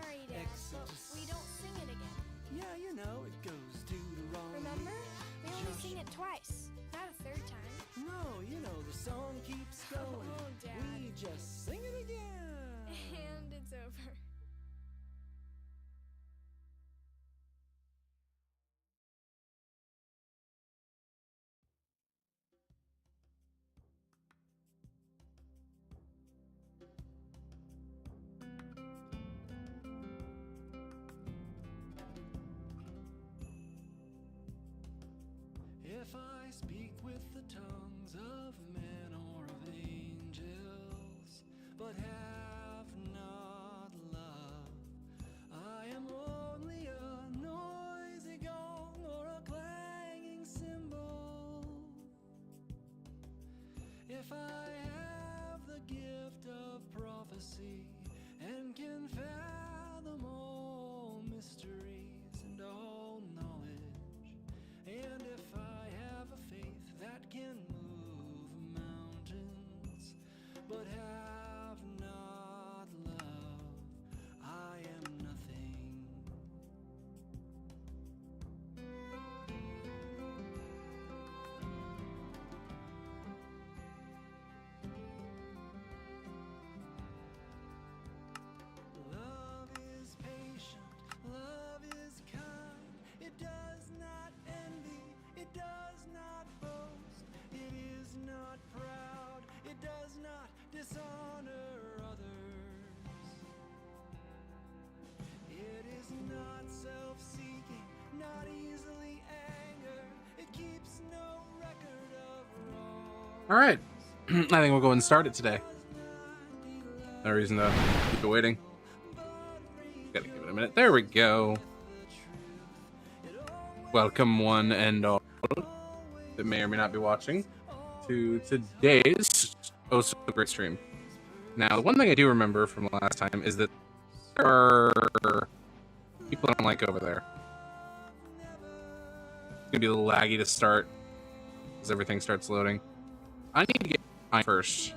Sorry, Dad, but we don't sing it again. Yeah, you know, it goes Deuteronomy. Remember? We only sing it twice, not a third time. No, you know, the song keeps going. Oh, Dad. We just sing it again. And it's over. If I speak with the tongues of men or of angels, but have not love, I am only a noisy gong or a clanging cymbal. If I have the gift of prophecy and can fathom all mysteries and all knowledge, and if I have a faith that can move mountains, but have not love, I am nothing. Love is patient, love is kind, it does not envy, it does not boast, it is not proud, it does not dishonor others. It is not self-seeking, not easily angered, it keeps no record of wrong. All right. I think we'll go and start it today. No reason to keep it waiting. Gotta give it a minute. There we go. Welcome, one and all that may or may not be watching, to today's oh so great stream. Now, the one thing I do remember from last time is that there are people I don't like over there. It's gonna be a little laggy to start as everything starts loading. I need to get mine first,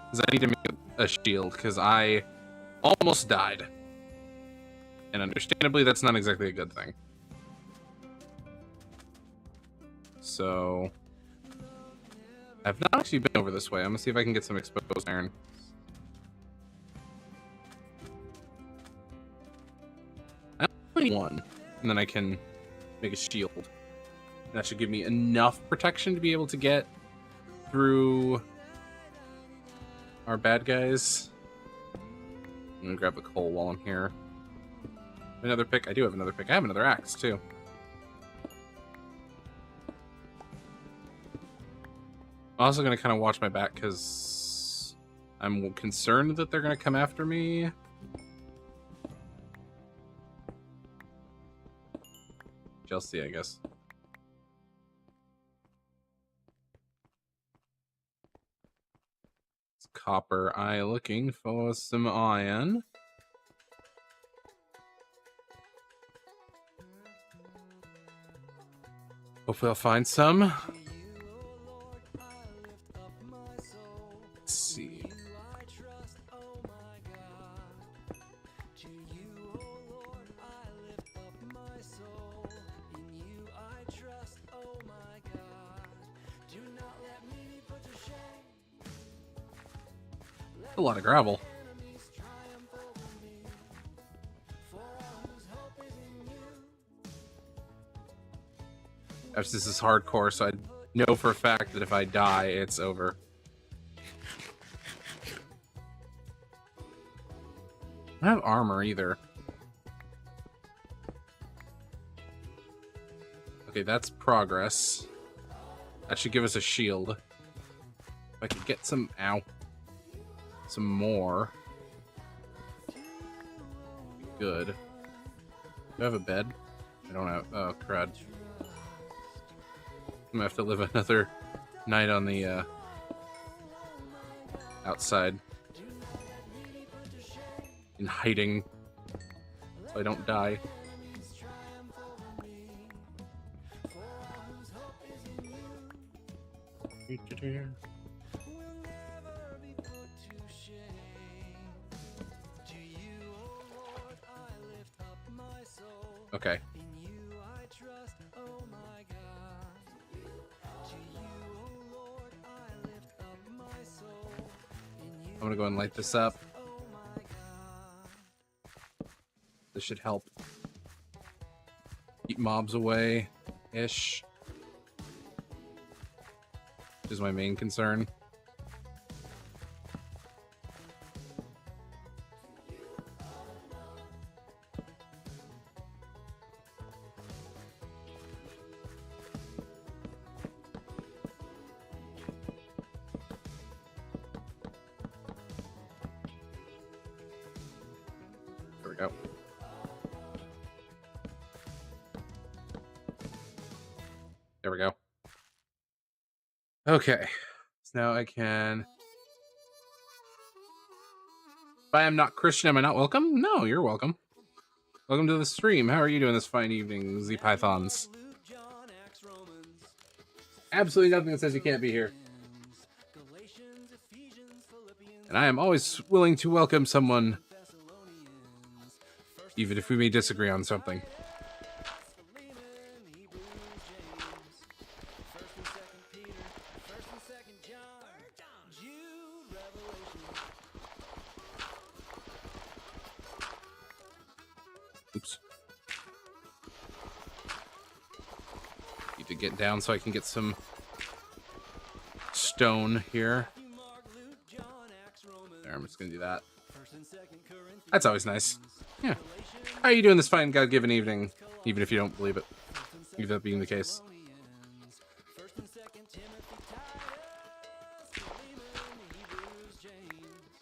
because I need to make a shield, because I almost died. And understandably, that's not exactly a good thing. So, I've not actually been over this way. I'm going to see if I can get some exposed iron. I only need one, and then I can make a shield. And that should give me enough protection to be able to get through our bad guys. I'm going to grab the coal while I'm here. Another pick. I do have another pick. I have another axe, too. I'm also going to kind of watch my back because I'm concerned that they're going to come after me. Chelsea, I guess. It's Copper Eye looking for some iron. Hopefully I'll find some. Let's see. A lot of gravel. This is hardcore, so I know for a fact that if I die, it's over. I don't have armor either. Okay, that's progress. That should give us a shield. If I could get some... Ow. Some more. Good. Do I have a bed? I don't have... Oh, crud. I'm gonna have to live another night on the, outside. In hiding. So I don't die. Okay. In you I trust, oh my God. To you, oh Lord, I lift up my soul. In you I'm gonna go and light this up. oh my God. This should help keep mobs away ish. Which is my main concern. There we go. There we go. Okay. So now I can... If I am not Christian, am I not welcome? No, you're welcome. Welcome to the stream. How are you doing this fine evening, Z Pythons? Luke, John, Acts, Romans, Absolutely nothing that says you can't be here. Galatians, Ephesians, Philippians, And I am always willing to welcome someone, Thessalonians, First even if we may disagree on something. Philemon, Hebrews, James, First and Second Peter, First and Second John, Jude, Revelation. Oops. Need to get down so I can get some stone here. Mark, Luke, John, Acts, Romans, There, I'm just gonna do that. First and Second Corinthians, That's always nice. Yeah. How are you doing this fine God-given evening? Even if you don't believe it. Even that being the case. Thessalonians, First and Second Timothy, Titus, Philemon, Hebrews, James,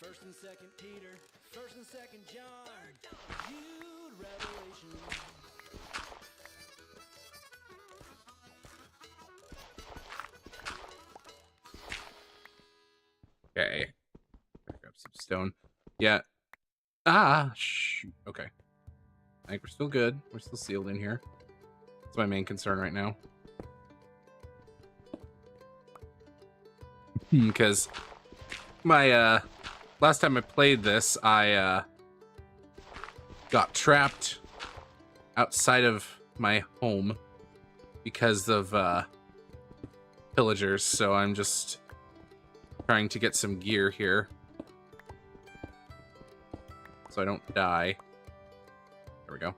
First and Second Peter, First and Second John, Jude, Revelation. Okay. Grab some stone. Yeah. Ah, shoot. Okay. I think we're still good. We're still sealed in here. That's my main concern right now. Because my last time I played this, I got trapped outside of my home because of pillagers, so I'm just trying to get some gear here so I don't die. There we go.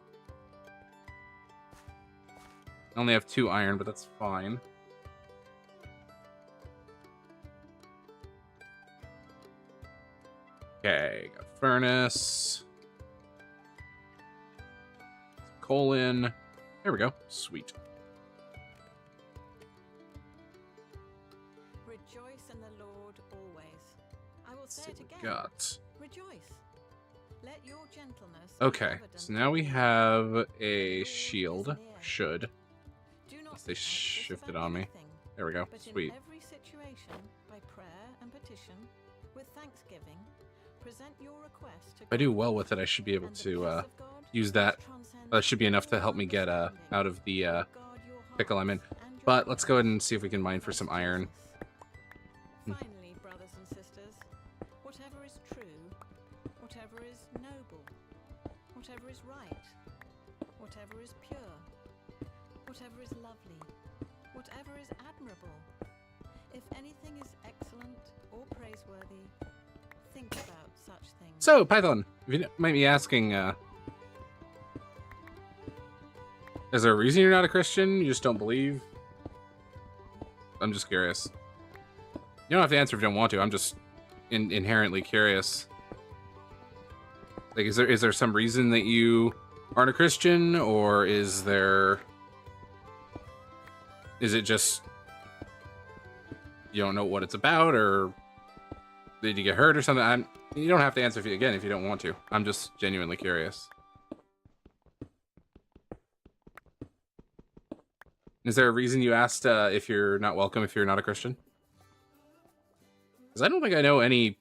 I only have 2 iron, but that's fine. Okay, got furnace. Coal in. There we go. Sweet. Rejoice in the Lord always. I will say See it what we again. got. Rejoice. Let your gentleness. Okay, so now we have a shield. Should. Do not Unless they be anxious shifted about on me. anything, There we go. but Sweet. in every situation, by prayer and petition, with thanksgiving, present your request to If I do God, well with it, I should be able and the to peace of God, use that. which transcends That should be enough to help me all get out understanding, of the will guard your pickle I'm in. hearts and your But let's go ahead and minds see if we can mine for in some Christ iron. Jesus. Finally, brothers and sisters, whatever is true, whatever is noble, whatever is right, whatever is pure, whatever is lovely, whatever is admirable, if anything is excellent or praiseworthy, think about such things. So, Python, if you might be asking, is there a reason you're not a Christian? You just don't believe? I'm just curious. You don't have to answer if you don't want to. I'm just inherently curious. Like, is there some reason that you aren't a Christian, or is it just you don't know what it's about, or did you get hurt or something? You don't have to answer if you don't want to. I'm just genuinely curious. Is there a reason you asked if you're not welcome if you're not a Christian? Because I don't think I know any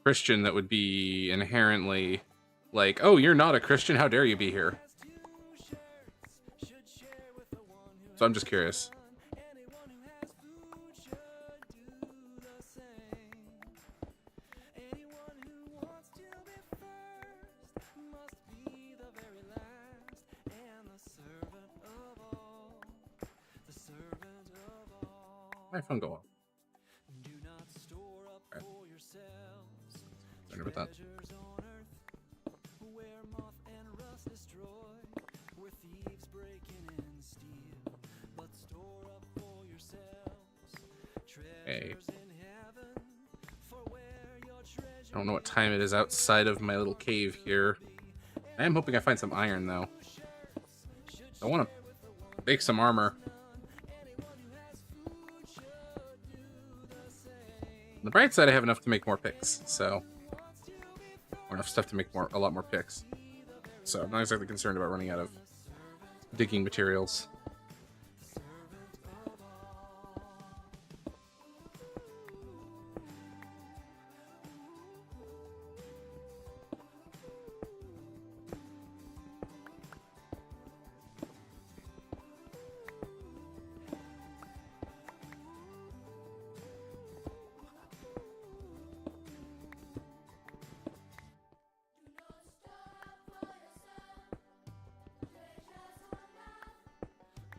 Christian that would be inherently like, oh, you're not a Christian, how dare you be here? So I'm just curious. Anyone who has food should do the same. Anyone who wants to be first must be the very last. My phone go off. Do not store up Okay. for yourselves Sorry about that. treasures on earth, where moth and rust destroy, where thieves break in and steal. But store up for yourselves Hey. treasures in heaven, for where your treasure I don't know what time it is outside of my little cave here. I am hoping I find some iron, though. I want to make some armor. On the bright side, I have enough to make more picks, so... Or enough stuff to make a lot more picks. So I'm not exactly concerned about running out of digging materials.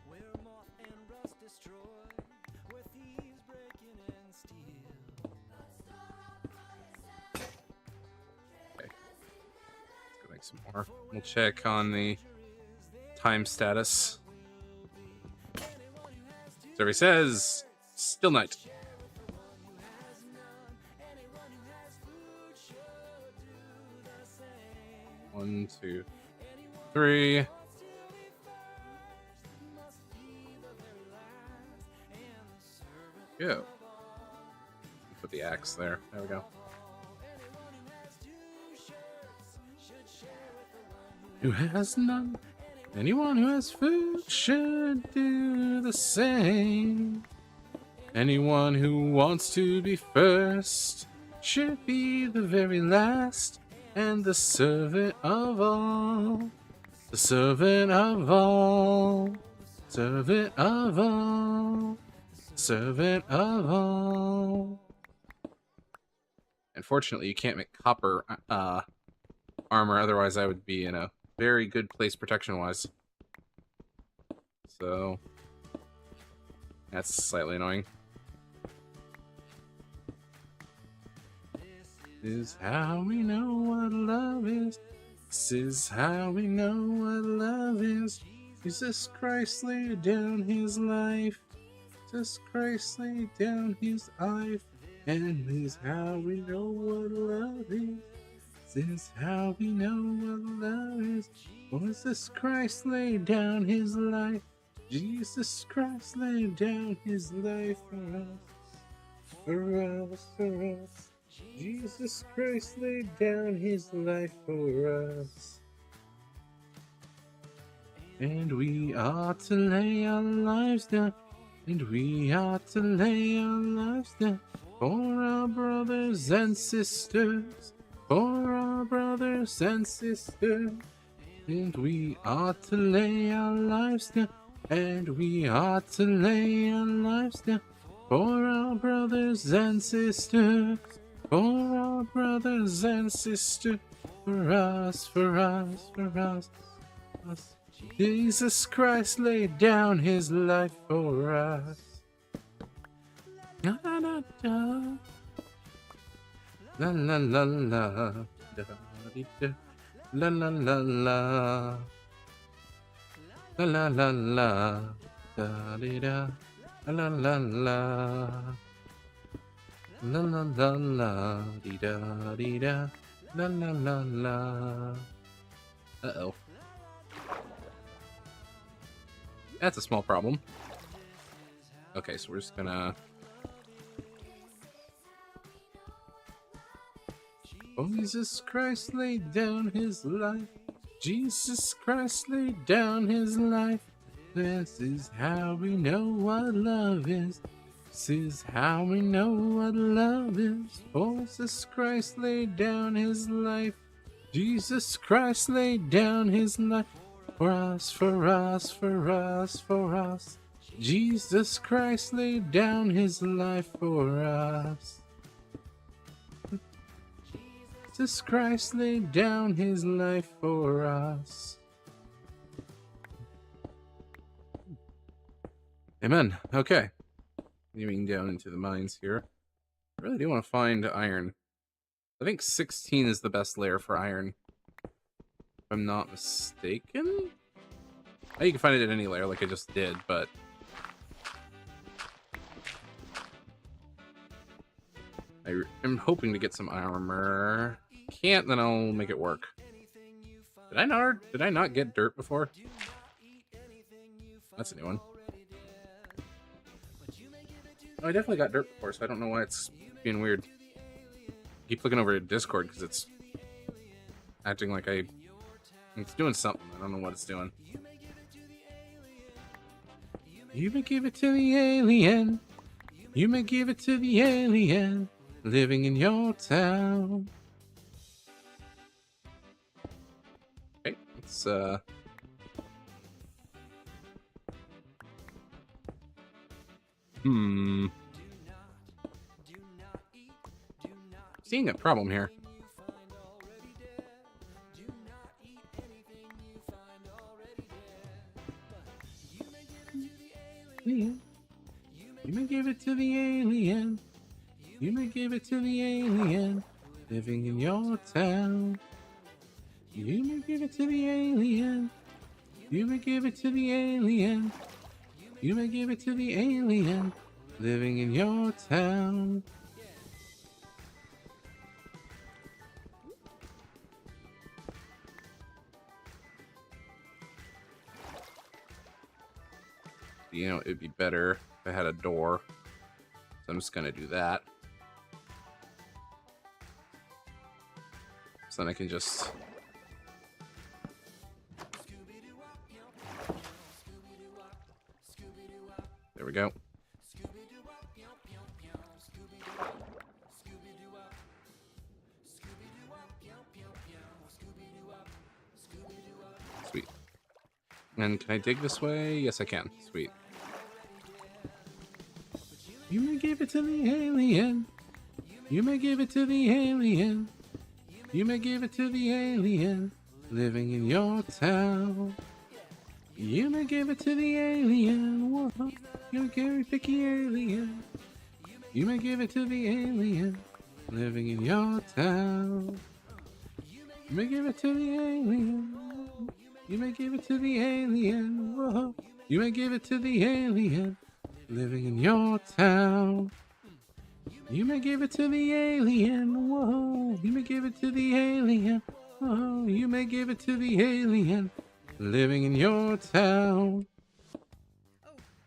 where moth and rust destroy, where thieves break in and steal. Okay. Let's go make some more. We'll check on the time status. Survey says still night. One, two, three. Go. Put the axe there. There we go. Who has none? Anyone who has food should do the same. Anyone who wants to be first should be the very last, and the servant of all. The servant of all. Servant of all. Servant of all. Unfortunately, you can't make copper armor, otherwise I would be in a very good place protection-wise. So, that's slightly annoying. This is how we know what love is. This is how we know what love is. Jesus Christ laid down his life. Jesus Christ laid down his life. And this is how we know what love is. This is how we know what love is. Jesus Christ laid down his life. Jesus Christ laid down his life for us. For us, for us. Jesus Christ laid down his life for us. And we ought to lay our lives down. And we ought to lay our lives down for our brothers and sisters. For our brothers and sisters. And we ought to lay our lives down. And we ought to lay our lives down for our brothers and sisters. For our brothers and sisters. For us, for us, for us. Us. Jesus Christ laid down his life for us. La la la la. La la la la. Da, dee, da. La la la la. La la la la. Da dee da. La la la. La la la la. Dee da dee da. La la la la. Uh-oh. That's a small problem. Okay, so we're just gonna... Oh, Jesus Christ laid down his life. Jesus Christ laid down his life. This is how we know what love is. This is how we know what love is. Oh, Jesus Christ laid down his life. Jesus Christ laid down his life. For us, for us, for us, for us. Jesus Christ laid down his life for us. Jesus Christ laid down his life for us. Amen. Okay. Continuing down into the mines here. I really do want to find iron. I think 16 is the best layer for iron. If I'm not mistaken? Oh, you can find it at any layer like I just did, but... I'm hoping to get some armor. Can't, then I'll make it work. Did I not get dirt before? That's a new one. Oh, I definitely got dirt before, so I don't know why it's being weird. I keep looking over at Discord because it's acting like it's doing something. I don't know what it's doing. You may give it to the alien. You may give it to the alien living in your town. Okay, let's seeing a problem here. You may give it to the alien. You may give it to the alien living in your town. You may give it to the alien. You may give it to the alien. You may give it to the alien living in your town. You know, it'd be better if I had a door. So I'm just gonna do that. So then I can just... There we go. Sweet. And can I dig this way? Yes, I can. Sweet. You may give it to the alien. You may give it to the alien. You may give it to the alien living in your town. You may give it to the alien. Whoa. You're a very picky alien. You may give it to the alien living in your town. You may give it to the alien. You may give it to the alien. Whoa. You may give it to the alien living in your town. You may give it to the alien. Whoa. You may give it to the alien. Whoa. You may give it to the alien living in your town.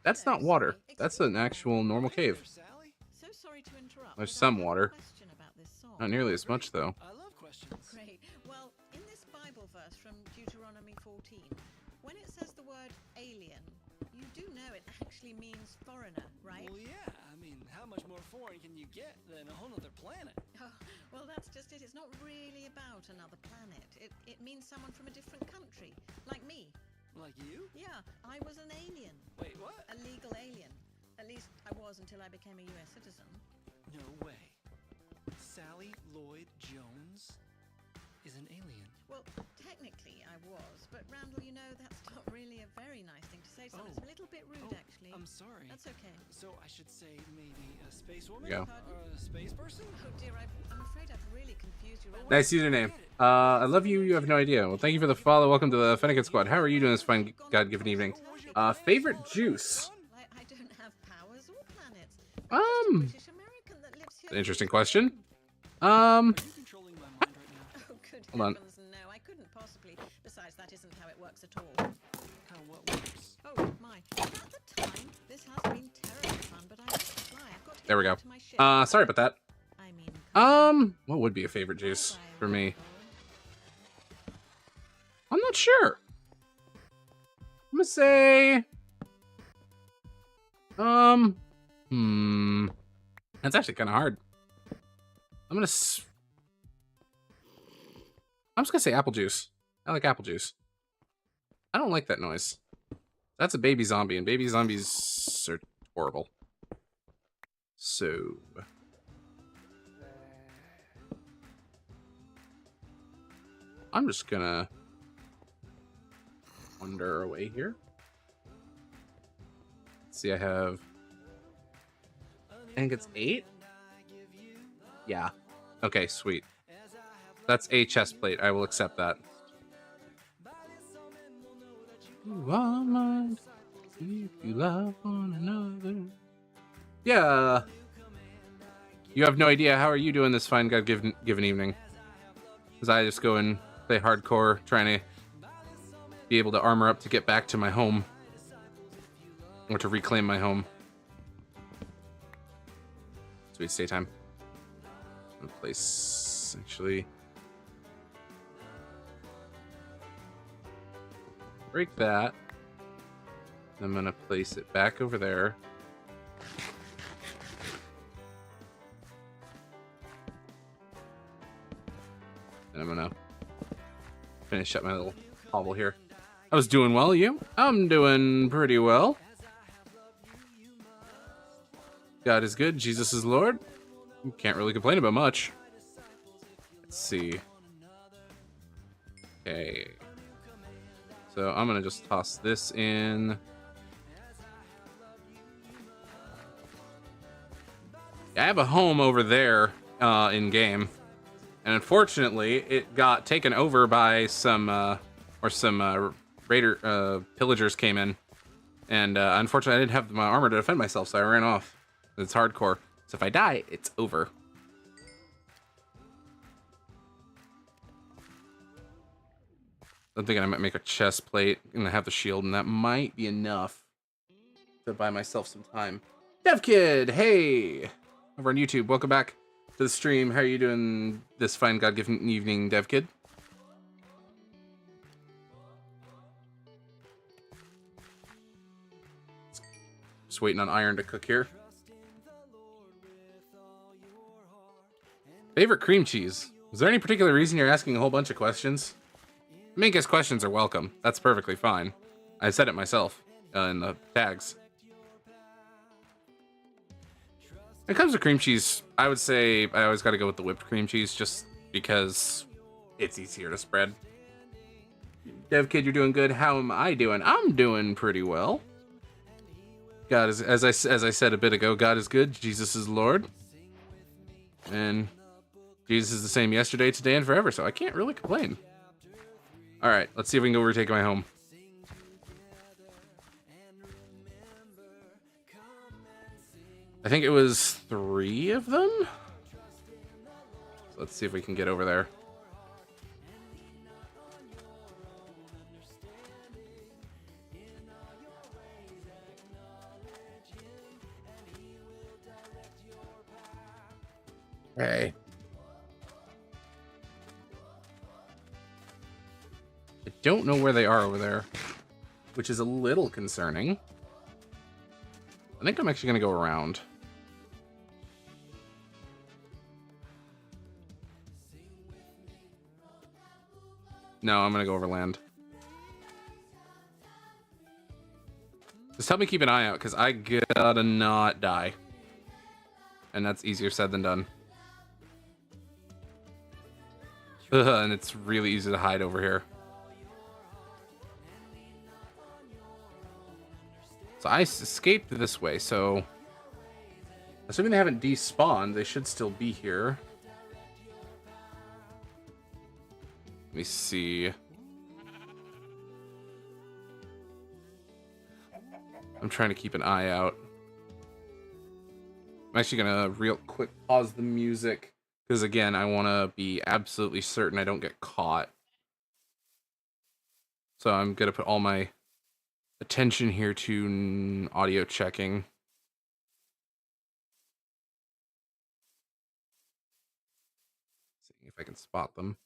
That's not water. That's an actual normal cave. So sorry to interrupt. There's but I some have a water. question about this song. Not nearly as much, though. I love questions. Great. Well, in this Bible verse from Deuteronomy 14, when it says the word alien, you do know it actually means foreigner, right? Well, yeah. I mean, how much more foreign can you get than a whole other planet? Oh, well, that's just it. It's not really about another planet. It means someone from a different country, like me. Like you? Yeah, I was an alien. Wait, what? A legal alien. At least I was until I became a US citizen. No way. Sally Lloyd Jones is an alien. Well, technically I was, but Randall, you know, that's not really a very nice thing to say. So it's a little bit rude, actually. I'm sorry. That's okay. So I should say maybe a space woman? There you go. Or a space person? Oh dear, I'm afraid I've really confused you, Randall. Nice username. I love you. You have no idea. Well, thank you for the follow. Welcome to the Fennec Squad. How are you doing this fine God-given evening? Favorite juice? I don't have powers or planets. British American that lives here. An interesting question. Are you controlling my mind right now? Oh, good Hold on. heavens, no, I couldn't possibly. Besides, that isn't how it works at all. How what works? Oh, my. At the time, this has been terribly fun, but I have to fly. I've got to There we get go. back to my ship. Sorry about that. I mean, What would be a favorite juice for me? I'm not sure. I'm gonna say, that's actually kind of hard. I'm just gonna say apple juice. I like apple juice. I don't like that noise. That's a baby zombie, and baby zombies are horrible. So, I'm just gonna wander away here. Let's see, I have think it's 8? Yeah. Okay, sweet. That's a chest plate. I will accept that. You are mine if you love one another. Yeah. You have no idea. How are you doing this fine God-given evening? Because I just go and play hardcore, trying to be able to armor up to get back to my home. Or to reclaim my home. Sweet stay time. Place, actually. Break that. I'm gonna place it back over there. And I'm gonna finish up my little hobble here. I was doing well, you? I'm doing pretty well. God is good, Jesus is Lord. Can't really complain about much. Let's see. Okay. So I'm gonna just toss this in. I have a home over there in game, and unfortunately, it got taken over by some raider pillagers came in, and unfortunately, I didn't have my armor to defend myself, so I ran off. It's hardcore, so if I die, it's over. I'm thinking I might make a chest plate and I have the shield, and that might be enough to buy myself some time. DevKid, hey! Over on YouTube, welcome back to the stream. How are you doing this fine God-given evening, DevKid? Just waiting on iron to cook here. Favorite cream cheese? Is there any particular reason you're asking a whole bunch of questions? I mean, I guess questions are welcome. That's perfectly fine. I said it myself in the tags. When it comes to cream cheese, I would say I always got to go with the whipped cream cheese just because it's easier to spread. DevKid, you're doing good. How am I doing? I'm doing pretty well. God is, as I said a bit ago, God is good. Jesus is Lord. And Jesus is the same yesterday, today, and forever, so I can't really complain. All right, let's see if we can go retake my home. I think it was 3 of them. So let's see if we can get over there. Hey. I don't know where they are over there, which is a little concerning. I think I'm actually going to go around. No, I'm going to go over land. Just help me keep an eye out, because I gotta not die. And that's easier said than done. And it's really easy to hide over here. So I escaped this way, so assuming they haven't despawned, they should still be here. Let me see. I'm trying to keep an eye out. I'm actually gonna real quick pause the music because again, I want to be absolutely certain I don't get caught. So I'm gonna put all my attention here to audio checking. Seeing if I can spot them.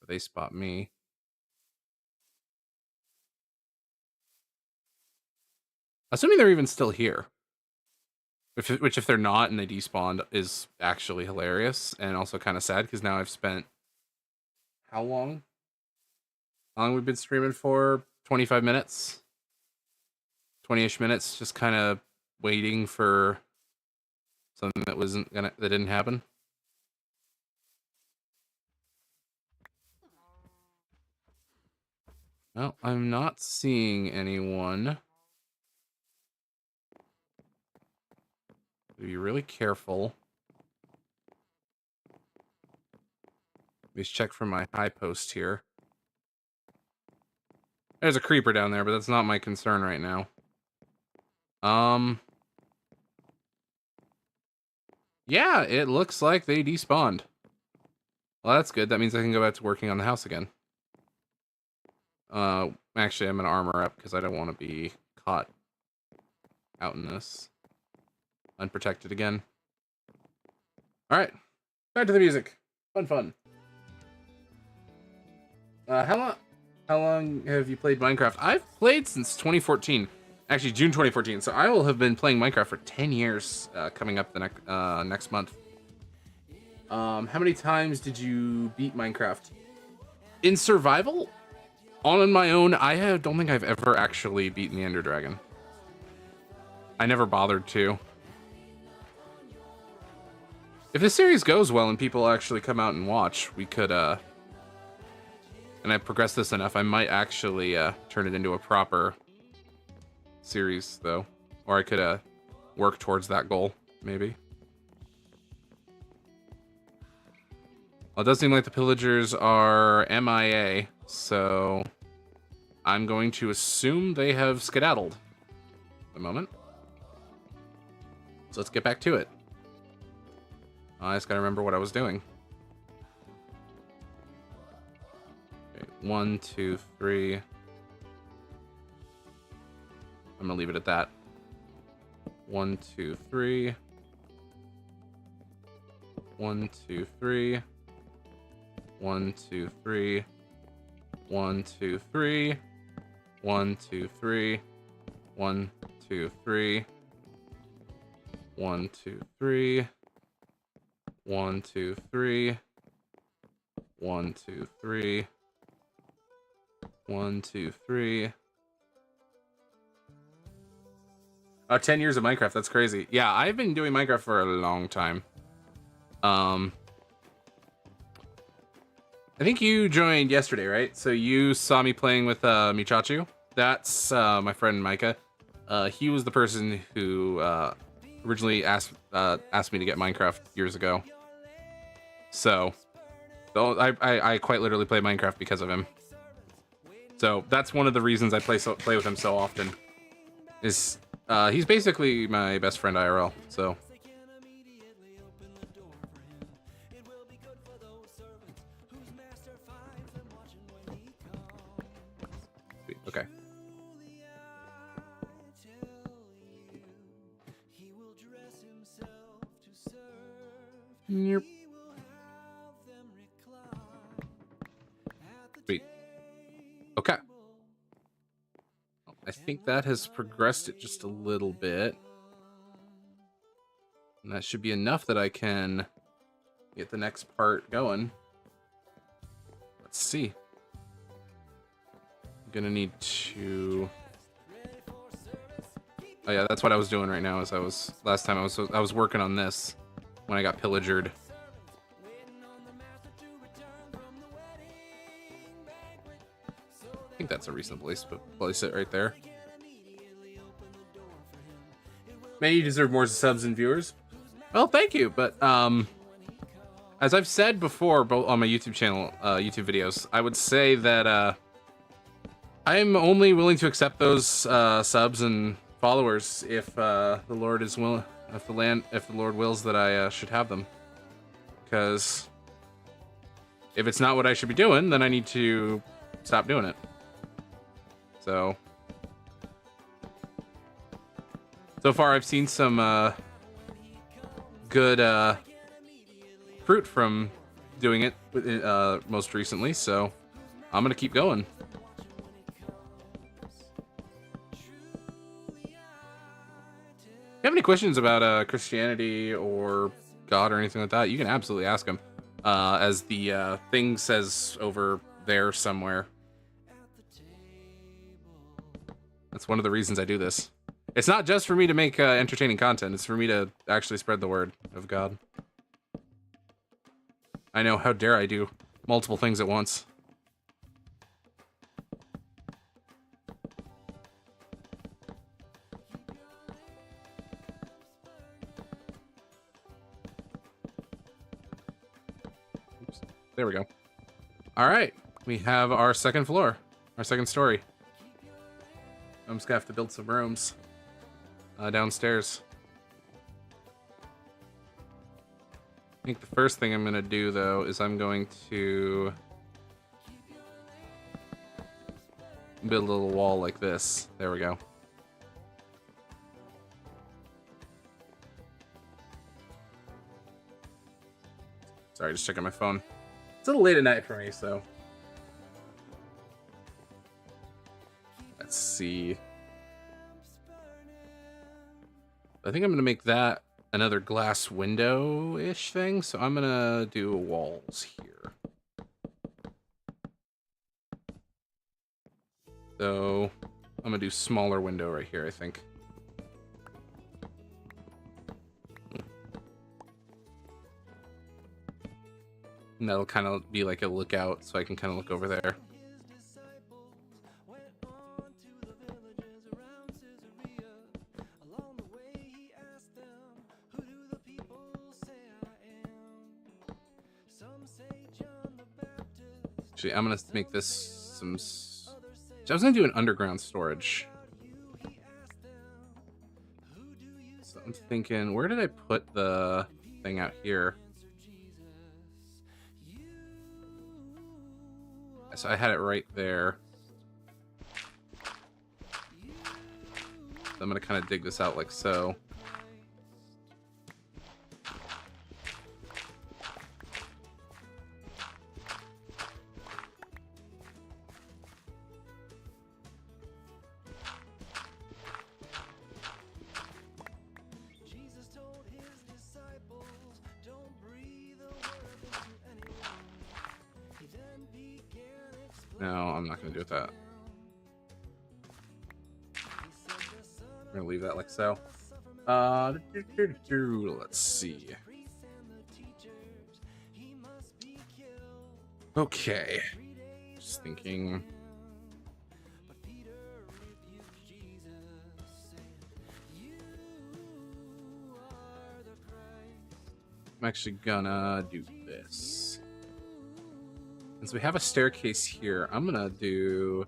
Or they spot me. Assuming they're even still here. Which if they're not and they despawned is actually hilarious and also kind of sad because now I've spent how long? How long we've been streaming for? 25 minutes? 20-ish minutes just kind of waiting for something that didn't happen. Well, I'm not seeing anyone. Be really careful. Let's check for my high post here. There's a creeper down there, but that's not my concern right now. Yeah, it looks like they despawned. Well, that's good. That means I can go back to working on the house again. Actually, I'm gonna armor up because I don't want to be caught out in this. Unprotected again. Alright. Back to the music. Fun. How long have you played Minecraft? I've played since 2014. Actually, June 2014. So I will have been playing Minecraft for 10 years coming up the next month. How many times did you beat Minecraft? In survival? On my own, I don't think I've ever actually beaten the Ender Dragon. I never bothered to. If this series goes well and people actually come out and watch, we could, and I progress this enough, I might actually turn it into a proper series, though. Or I could work towards that goal, maybe. Well, it does seem like the pillagers are MIA, so I'm going to assume they have skedaddled at the moment. So let's get back to it. I just gotta remember what I was doing. Okay, 1, 2, 3. I'm gonna leave it at that. 1, 2, 3. 1, 2, 3. 1, 2, 3. 1, 2, 3. 1, 2, 3. 1, 2, 3. 1, 2, 3. 1, 2, 3. 1, 2, 3. 1, 2, 3. 10 years of Minecraft, that's crazy. Yeah, I've been doing Minecraft for a long time. I think you joined yesterday, right? So you saw me playing with Michachu. That's my friend Micah. He was the person who originally asked me to get Minecraft years ago. So I quite literally play Minecraft because of him. So that's one of the reasons I play with him so often. Is he's basically my best friend IRL. So. Okay. Yep. Sweet. Okay. I think that has progressed it just a little bit. And that should be enough that I can get the next part going. Let's see. I'm gonna need to... Oh yeah, that's what I was doing right now. Last time I was working on this when I got pillagered. I think that's a reasonable place to place it right there. May you deserve more subs and viewers. Well, thank you, but as I've said before, both on my YouTube channel, YouTube videos, I would say that I'm only willing to accept those subs and followers if the Lord is willing, if the Lord wills that I should have them. Because if it's not what I should be doing, then I need to stop doing it. So far I've seen some good fruit from doing it most recently, so I'm gonna keep going. If you have any questions about Christianity or God or anything like that, you can absolutely ask them. As the thing says over there somewhere. That's one of the reasons I do this. It's not just for me to make entertaining content. It's for me to actually spread the word of God. I know, how dare I do multiple things at once. There we go. All right, we have our second floor, our second story. I'm just gonna have to build some rooms downstairs. I think the first thing I'm gonna do though is I'm going to build a little wall like this. There we go. Sorry, just checking my phone. It's a little late at night for me, so. Let's see. I think I'm gonna make that another glass window-ish thing, so I'm gonna do walls here. So I'm gonna do smaller window right here, I think. And that'll kind of be like a lookout, so I can kind of look over there. Actually, I'm gonna make this some. I was gonna do an underground storage. So I'm thinking, where did I put the thing out here? So I had it right there. So I'm gonna kind of dig this out like so. No, I'm not going to do it that. I'm going to leave that like so. Let's see. Okay. Just thinking. I'm actually gonna do this. Since we have a staircase here, I'm gonna do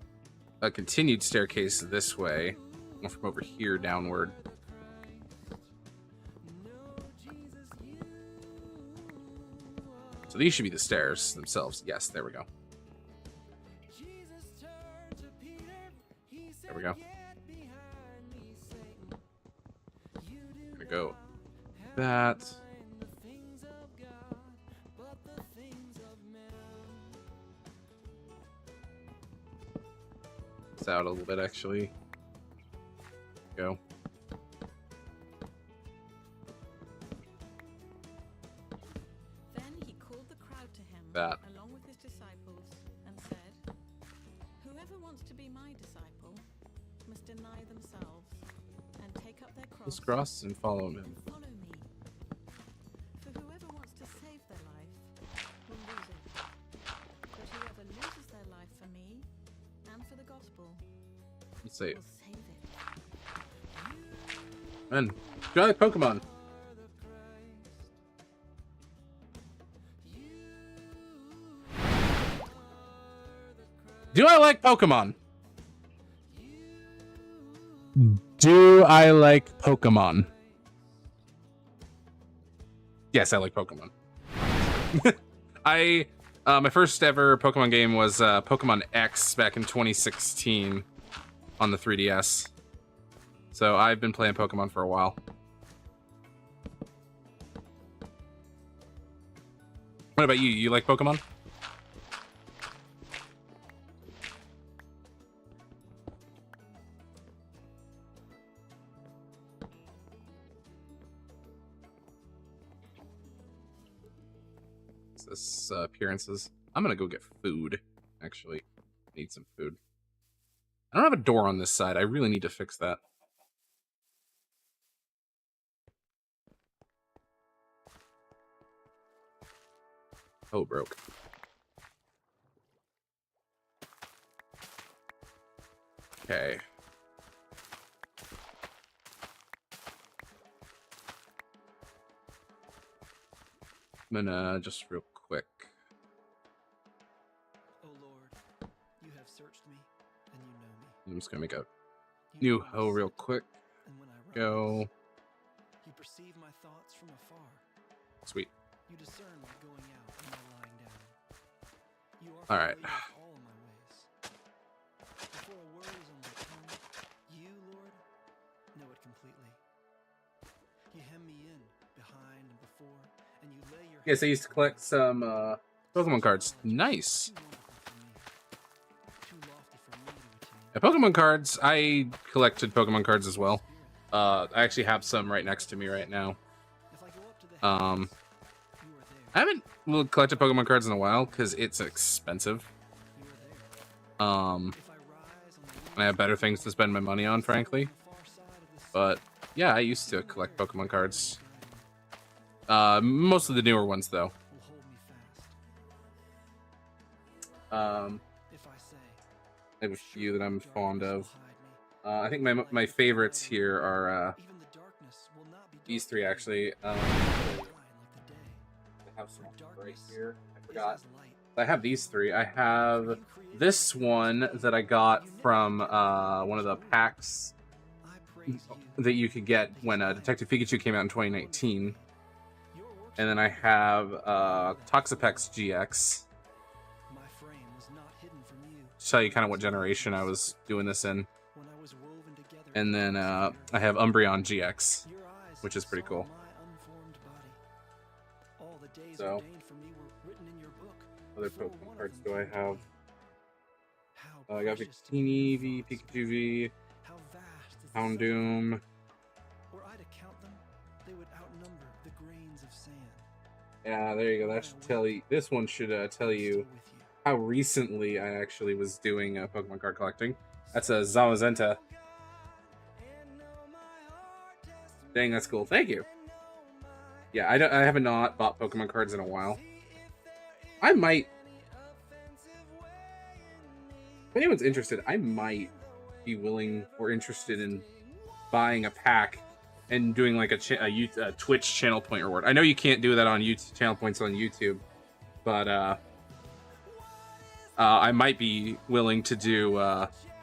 a continued staircase this way, from over here downward. So these should be the stairs themselves. Yes, there we go. There we go. Gonna go that. Out a little bit actually. Go. Then he called the crowd to him That. along with his disciples and said, "Whoever wants to be my disciple must deny themselves and take up their cross Cross and follow him. and follow me. For whoever wants to save their life will lose it. But whoever loses their life for me and for the gospel Let's see. will save it." And do I like Pokemon? Do I like Pokemon? Do I like Pokemon? Yes, I like Pokemon. My first ever Pokemon game was Pokemon X back in 2016 on the 3DS. So I've been playing Pokemon for a while. What about you? You like Pokemon? This appearances. I'm gonna go get food. Actually, need some food. I don't have a door on this side. I really need to fix that. Oh, broke. Okay. I'm gonna just real quick have searched me, and you know me. I'm just gonna make a You new know hoe my real secrets, quick. and when I rise, Go. you perceive my thoughts from afar. Sweet. You discern my going out and my lying down. You are All right. familiar with all of my ways. Before a word is on my tongue, you, Lord, know it completely. You hem me in, behind and before, and you lay your Yes, I used to collect some Pokemon Such cards. knowledge, Nice. too wonderful for me, too lofty for me to attain. Yeah, Pokemon cards. I collected Pokemon cards as well. I actually have some right next to me right now. If I go up to the Um, heavens, you are I there. haven't collected Pokemon cards in a while because it's expensive. You are there. If I rise on the I have better things to spend my money on, frankly. far side of the sea, But yeah, I used to collect Pokemon cards. Most of the newer ones, though. will hold me fast. If I say, I have a few that I'm "Surely fond darkness of. will hide me," I think my favorites here are even the darkness will not be these dark three to me. actually. Shine like the day. I have some right here. I Is forgot. as light. I have these three. I have You created this me. one that I got from one of the packs I praise you. that you could get when Detective Pikachu came out in 2019. Your works And then I are have perfect. Toxapex GX. My frame was not hidden from you. To tell you kind of what generation I was doing this in. When I was woven together And then in the I have Umbreon GX. Your eyes which is pretty saw cool. my unformed body. All the days So, ordained for me were written in your book. Other before Pokemon one of cards them do I came have? How I got precious to me Victini your V, thoughts, Pikachu V, how vast is the Houndoom. Were I to count them, they would outnumber the grains of sand. Yeah, there you go. That should tell you. This one should tell Stay you with you. how recently I actually was doing Pokemon card collecting. That's a Zamazenta. Dang, that's cool. Thank you. Yeah, I haven't not bought Pokemon cards in a while. I might. If anyone's interested, I might be willing or interested in buying a pack and doing like a Twitch channel point reward. I know you can't do that on YouTube, channel points on YouTube, but I might be willing to do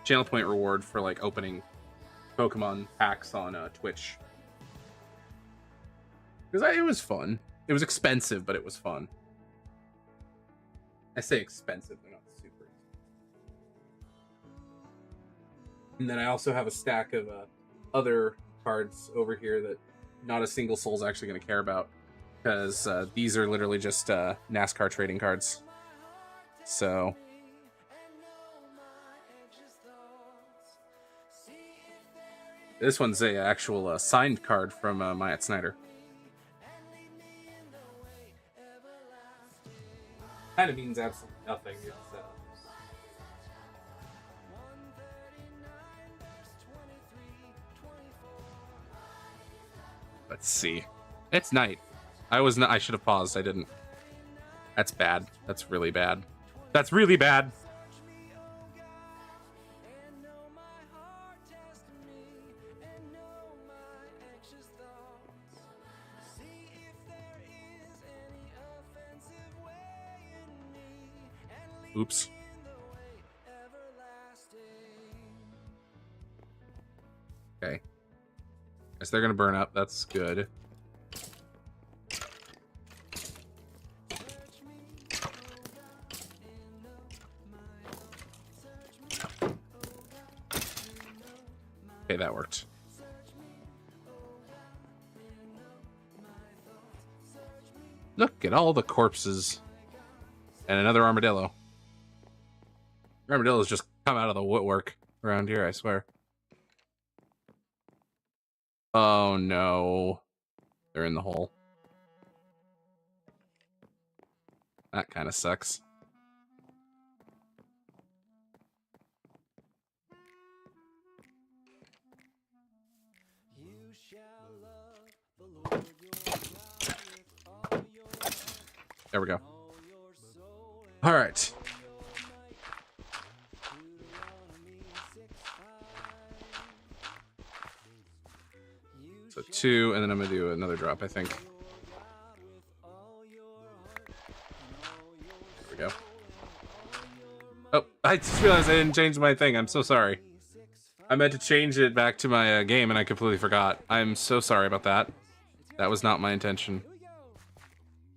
channel point reward for like opening Pokemon packs on Twitch. Because it was fun. It was expensive, but it was fun. I say expensive, they're not super expensive. And then I also have a stack of other cards over here that not a single soul's actually going to care about. Because these are literally just NASCAR trading cards. So... This one's a actual signed card from Myatt Snyder. Kind of means absolutely nothing. It's, let's see. It's night. I should have paused. I didn't. That's bad. That's really bad. That's really bad. Oops. Okay. Guess they're gonna burn up. That's good. Okay, that worked. Look at all the corpses. And another armadillo. Armadillos just come out of the woodwork around here, I swear. Oh no. They're in the hole. That kind of sucks. You shall love the Lord your God with all your heart, There we go. all your soul, and All right. Deuteronomy 6:5. You So shall 2, and then I'm gonna do another drop, I think. love God with all your heart and all your There we go. soul and all your Oh, I just realized I didn't change my thing. I'm so sorry. I meant to change it back to my game and I completely forgot. I'm so sorry about that. That was not my intention. Here we go.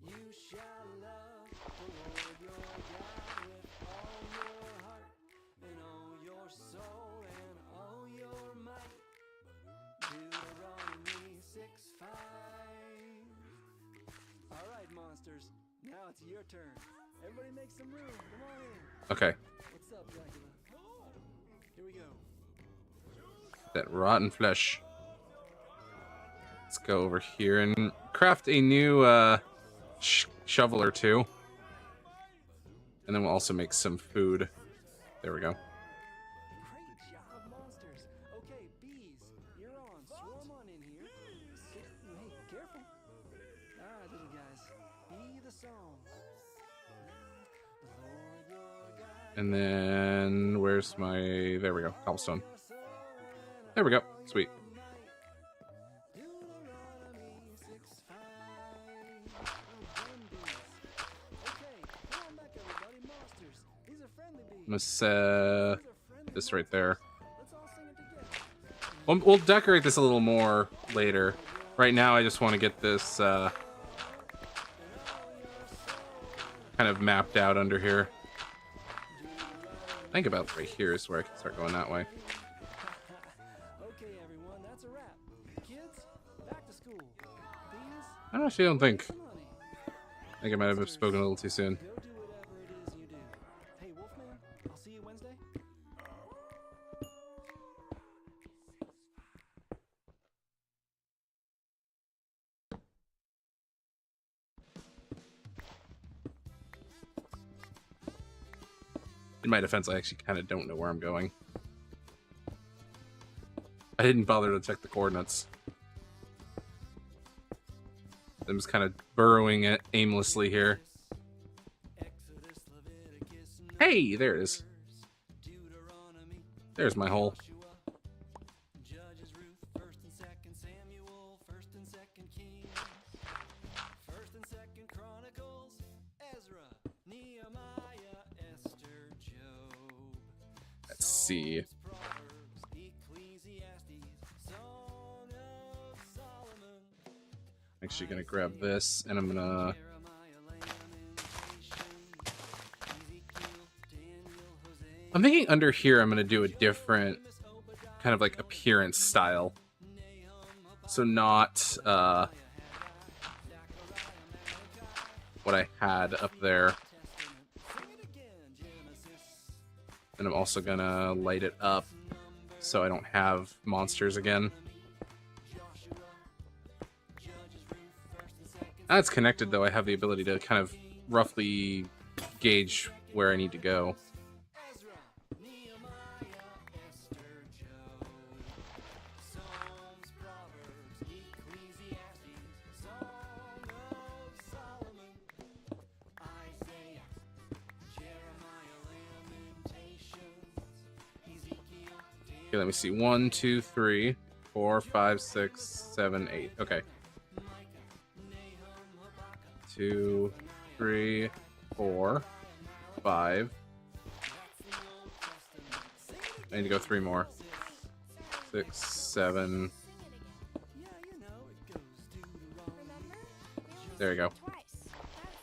You shall love the Lord your God with all your heart and all your soul and all your might. Deuteronomy 6:5. All right, monsters. Now it's your turn. Everybody make some room. Come on in. Okay. What's up, Dracula? Here we go. That rotten flesh. Let's go over here and craft a new shovel or two. And then we'll also make some food. There we go. Great job, monsters. Okay, bees, you're on. Swarm on in here. Hey, careful. All right, little guys. Be the song. The Lord your God. And then where's my... There we go. Cobblestone. There we go. Sweet. Deuteronomy 6:5. Okay, come on back, everybody. Monsters. These are friendly bees. I'm gonna set These are friendly this right there. Let's all sing it together. We'll decorate this a little more later. Right now, I just want to get this kind of mapped out under here. I think about right here is where I can start going that way. Okay, everyone, that's a wrap. Kids, back to school. Bees, I actually don't think. some honey. I think I might have spoken a little too soon. Go do whatever it is you do. Hey, Wolfman, I'll see you Wednesday. In my defense, I actually kind of don't know where I'm going. I didn't bother to check the coordinates. I'm just kind of burrowing it aimlessly here. Exodus, Leviticus, Hey, there it is. Deuteronomy, There's my hole. Joshua, Judges, Ruth, 1st and 2nd Samuel, 1st and 2nd Kings, 1st and 2nd Chronicles, Ezra, Nehemiah, Esther, Job. Let's see. Proverbs, Ecclesiastes, Song of Solomon, Actually gonna grab this and I'm gonna... Jeremiah, Lamentation, Ezekiel, Daniel, Hosea, I'm thinking under here I'm gonna do a different kind of like appearance style. So not what I had up there. And I'm also gonna light it up so I don't have monsters again. Now it's connected though, I have the ability to kind of roughly gauge where I need to go. Ezra, Nehemiah, Esther, Job, Psalms, Proverbs, Ecclesiastes, Song of Solomon, Isaiah, Jeremiah, Lamentations, Ezekiel, Okay, let me see. 1, 2, 3, 4, 5, 6, 7, 8. Okay. 2, 3, 4, 5. I need to go 3 more. 6, 7. yeah, you know, it goes Deuteronomy. Remember? We There you go. sang it twice.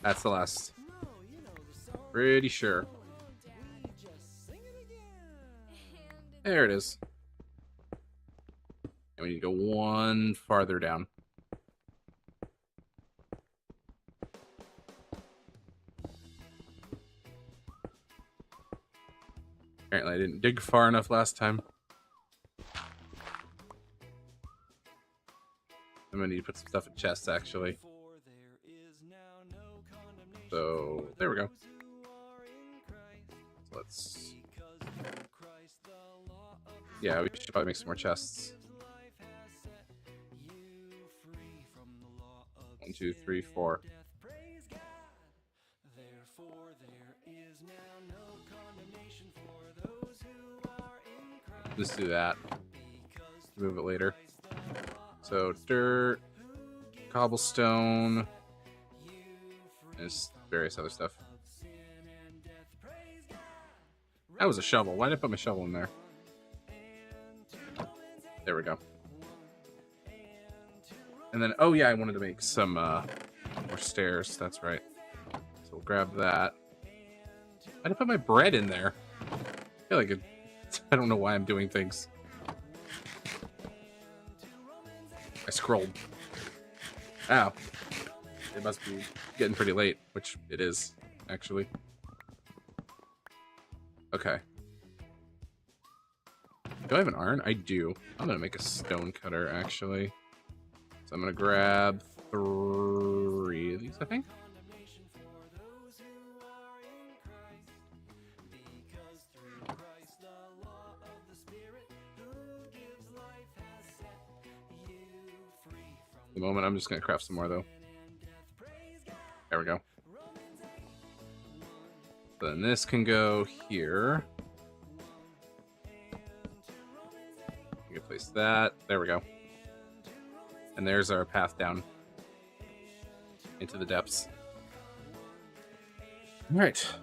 That's the last. No, you know the song. Pretty sure. Come on, Dad. We just sing it again. And There it is. And we need to go one farther down. Apparently I didn't dig far enough last time. I'm gonna need to put some stuff in chests actually. For there is now no condemnation So there we go. for those who are in Christ, So let's... because through Christ the law of Yeah, we should probably make some more chests. His life has set you free from the law of 1, 2, 3, 4. death. Praise God. Therefore there is now no condemnation for those who are in Christ, Just do that. because Move it later. Christ the law So dirt, who gives cobblestone, you free and just various other stuff. of sin and death. Praise God. That was a shovel. Why did I put my shovel in there? There we go. And then, oh yeah, I wanted to make some more stairs. That's right. So we'll grab that. Why did I put my bread in there? I feel like it, I don't know why I'm doing things. I scrolled. Ow. It must be getting pretty late, which it is, actually. Okay. Do I have an iron? I do. I'm gonna make a stone cutter, actually. So I'm gonna grab 3 of these, I think. The moment, I'm just gonna craft some more though. There we go. Then this can go here. You can place that. There we go. And there's our path down into the depths. All right.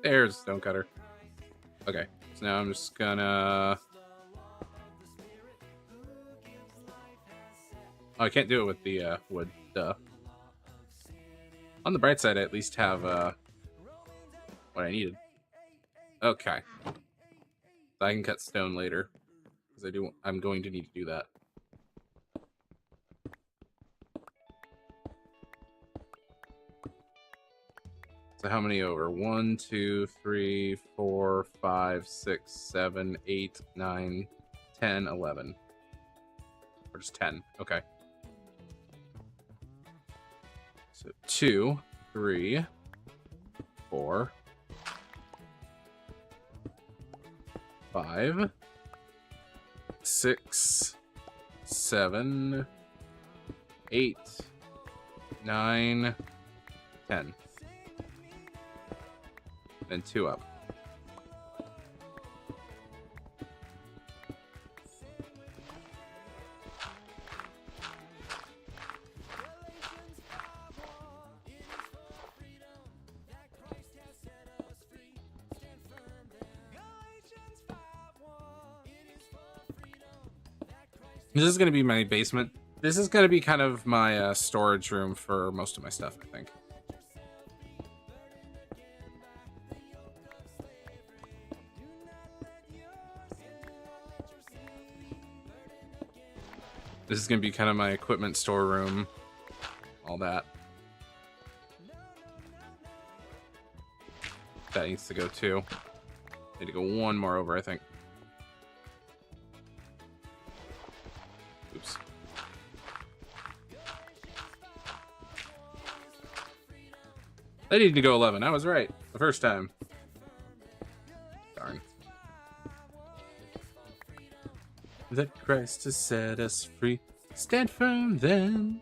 There's a stone cutter. Okay, so now I'm just gonna... Oh, I can't do it with the wood. Duh. On the bright side, I at least have what I needed. Okay. I can cut stone later, because I'm going to need to do that. So how many over? 1, 2, 3, 4, 5, 6, 7, 8, 9, 10, 11. Or just 10. Okay. So 2, 3, 4, 5, 6, 7, 8, 9, 10. And 2 up. This is going to be my basement. This is going to be kind of my storage room for most of my stuff, I think. This is going to be kind of my equipment storeroom. All that. That needs to go too. Need to go 1 more over, I think. Oops. I need to go 11. I was right the first time. Darn. That Christ has set us free. Stand firm then.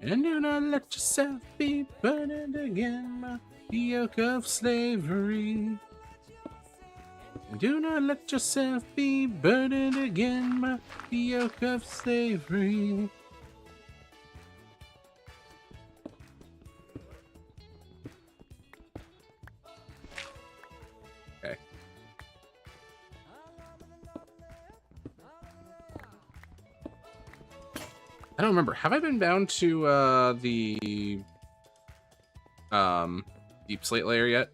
And do not let yourself be burdened again by the yoke of slavery. And do not let yourself be burdened again by the yoke of slavery. Okay. I don't remember. Have I been bound to the deep slate layer yet?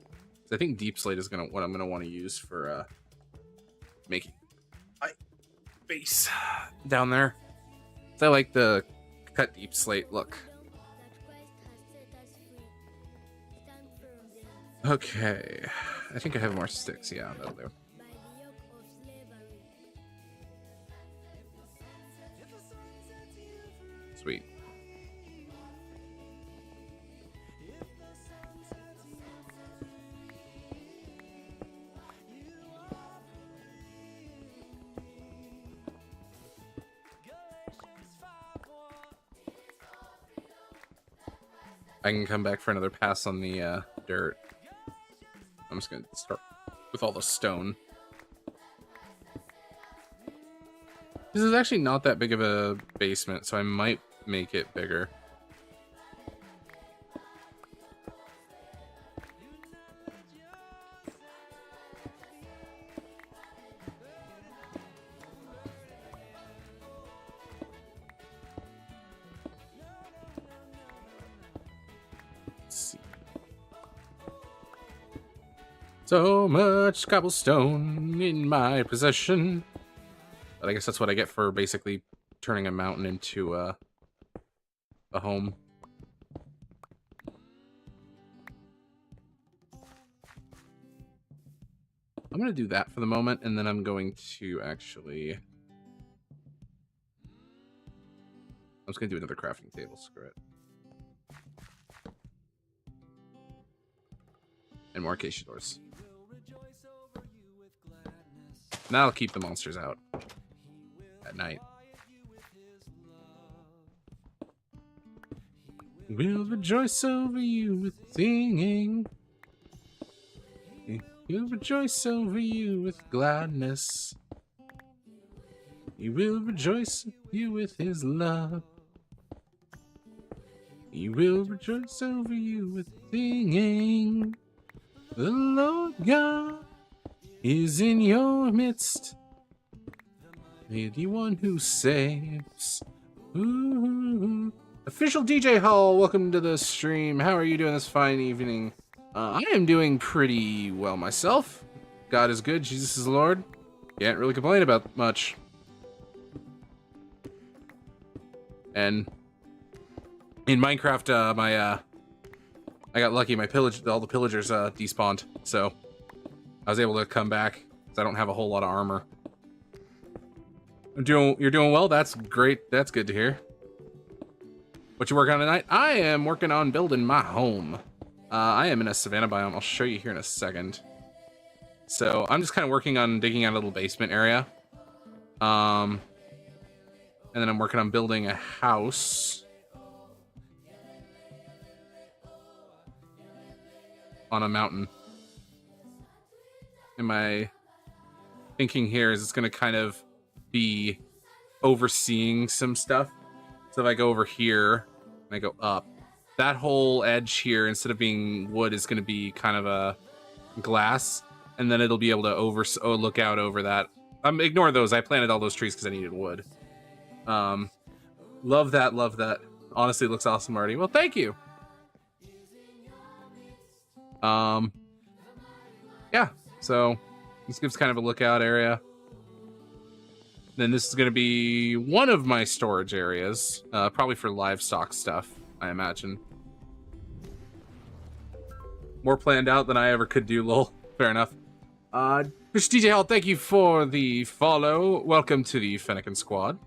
I think deep slate is what I'm gonna want to use for making my base down there. So I like the cut deep slate look. Okay, I think I have more sticks. Yeah, that'll do. Sweet. I can come back for another pass on the dirt. I'm just gonna start with all the stone. This is actually not that big of a basement, so I might make it bigger. Let's see. So much cobblestone in my possession. But I guess that's what I get for basically turning a mountain into a home. I'm going to do that for the moment, and then I'm going to actually... I'm just going to do another crafting table, screw it. And more acacia doors. And that'll keep the monsters out at night. We'll rejoice over you with singing. We'll rejoice over you with gladness. He will rejoice you with his love. He will rejoice over you with singing. The Lord God is in your midst. The one who saves. Ooh. Official DJ Hall, welcome to the stream. How are you doing this fine evening? I am doing pretty well myself. God is good, Jesus is Lord. Can't really complain about much. And in Minecraft, I got lucky. All the pillagers despawned, so I was able to come back because I don't have a whole lot of armor. You're doing well. That's great. That's good to hear. What you working on tonight? I am working on building my home. I am in a savanna biome. I'll show you here in a second. So I'm just kind of working on digging out a little basement area. And then I'm working on building a house on a mountain. And my thinking here is it's going to kind of be overseeing some stuff. So if I go over here and I go up, that whole edge here, instead of being wood, is going to be kind of a glass, and then it'll be able to look out over that. Ignore those. I planted all those trees because I needed wood. Love that. Love that. Honestly, it looks awesome already. Well, thank you. Yeah. So this gives kind of a lookout area. Then this is going to be one of my storage areas, probably for livestock stuff, I imagine. More planned out than I ever could do, lol. Fair enough. Mr. DJ Hall, thank you for the follow. Welcome to the Fennekin Squad.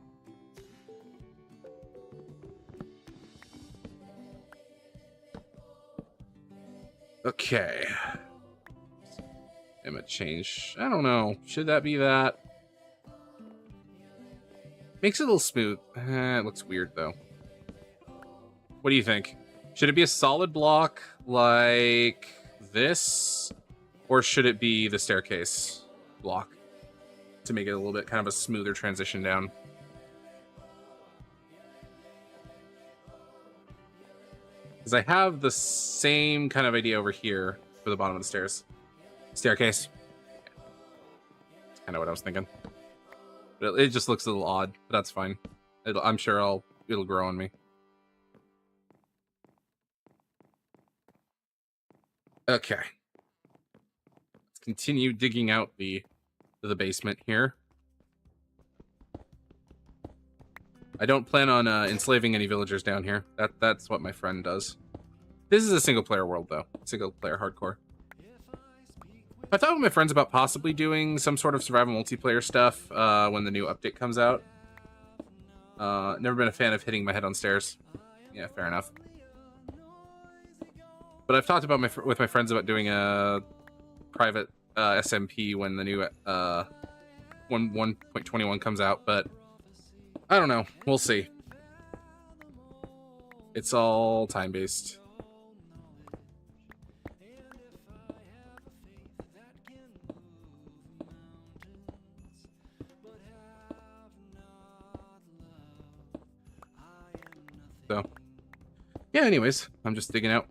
Okay. I'm gonna change. I don't know. Should that be that? Makes it a little smooth. It looks weird, though. What do you think? Should it be a solid block like this? Or should it be the staircase block to make it a little bit kind of a smoother transition down? Because I have the same kind of idea over here for the bottom of the stairs. Staircase. That's kind of what I was thinking. But it just looks a little odd, but that's fine. I'm sure it'll grow on me. Okay. Let's continue digging out the basement here. I don't plan on enslaving any villagers down here. That's what my friend does. This is a single player world, though. Single player hardcore. I thought with my friends about possibly doing some sort of survival multiplayer stuff when the new update comes out. Never been a fan of hitting my head on stairs. Yeah, fair enough. But I've talked about with my friends about doing a private SMP when the new 1.21 comes out, but I don't know. We'll see. It's all time-based. So, yeah, anyways, I'm just digging out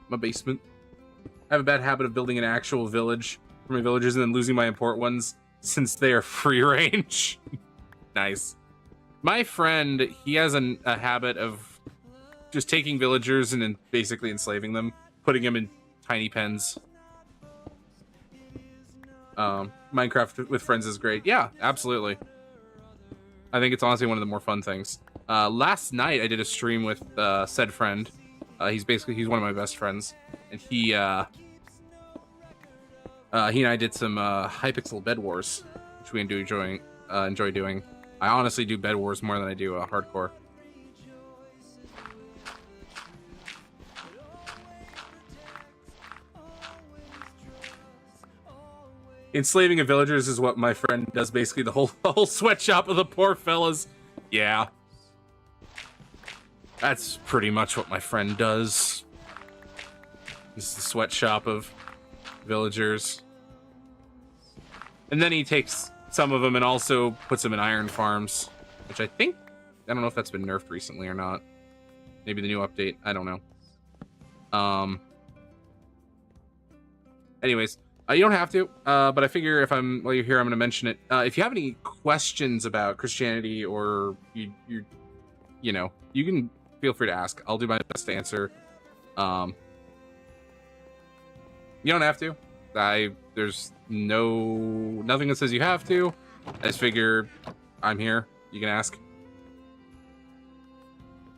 my basement. I have a bad habit of building an actual village for my villagers and then losing my import ones since they are free range. Nice. My friend, he has a habit of just taking villagers and then basically enslaving them, putting them in tiny pens. Minecraft with friends is great. Yeah, absolutely. I think it's honestly one of the more fun things. Last night I did a stream with said friend. He's one of my best friends, and he and I did some Hypixel Bed Wars, which we enjoy doing. I honestly do Bed Wars more than I do hardcore. Enslaving of villagers is what my friend does, basically the whole sweatshop of the poor fellas. Yeah. That's pretty much what my friend does. This is the sweatshop of villagers. And then he takes some of them and also puts them in iron farms, which I don't know if that's been nerfed recently or not. Maybe the new update, I don't know. Anyways, you don't have to, but I figure while you're here, I'm going to mention it. If you have any questions about Christianity or you can feel free to ask. I'll do my best to answer. You don't have to. There's nothing that says you have to. I just figure I'm here. You can ask.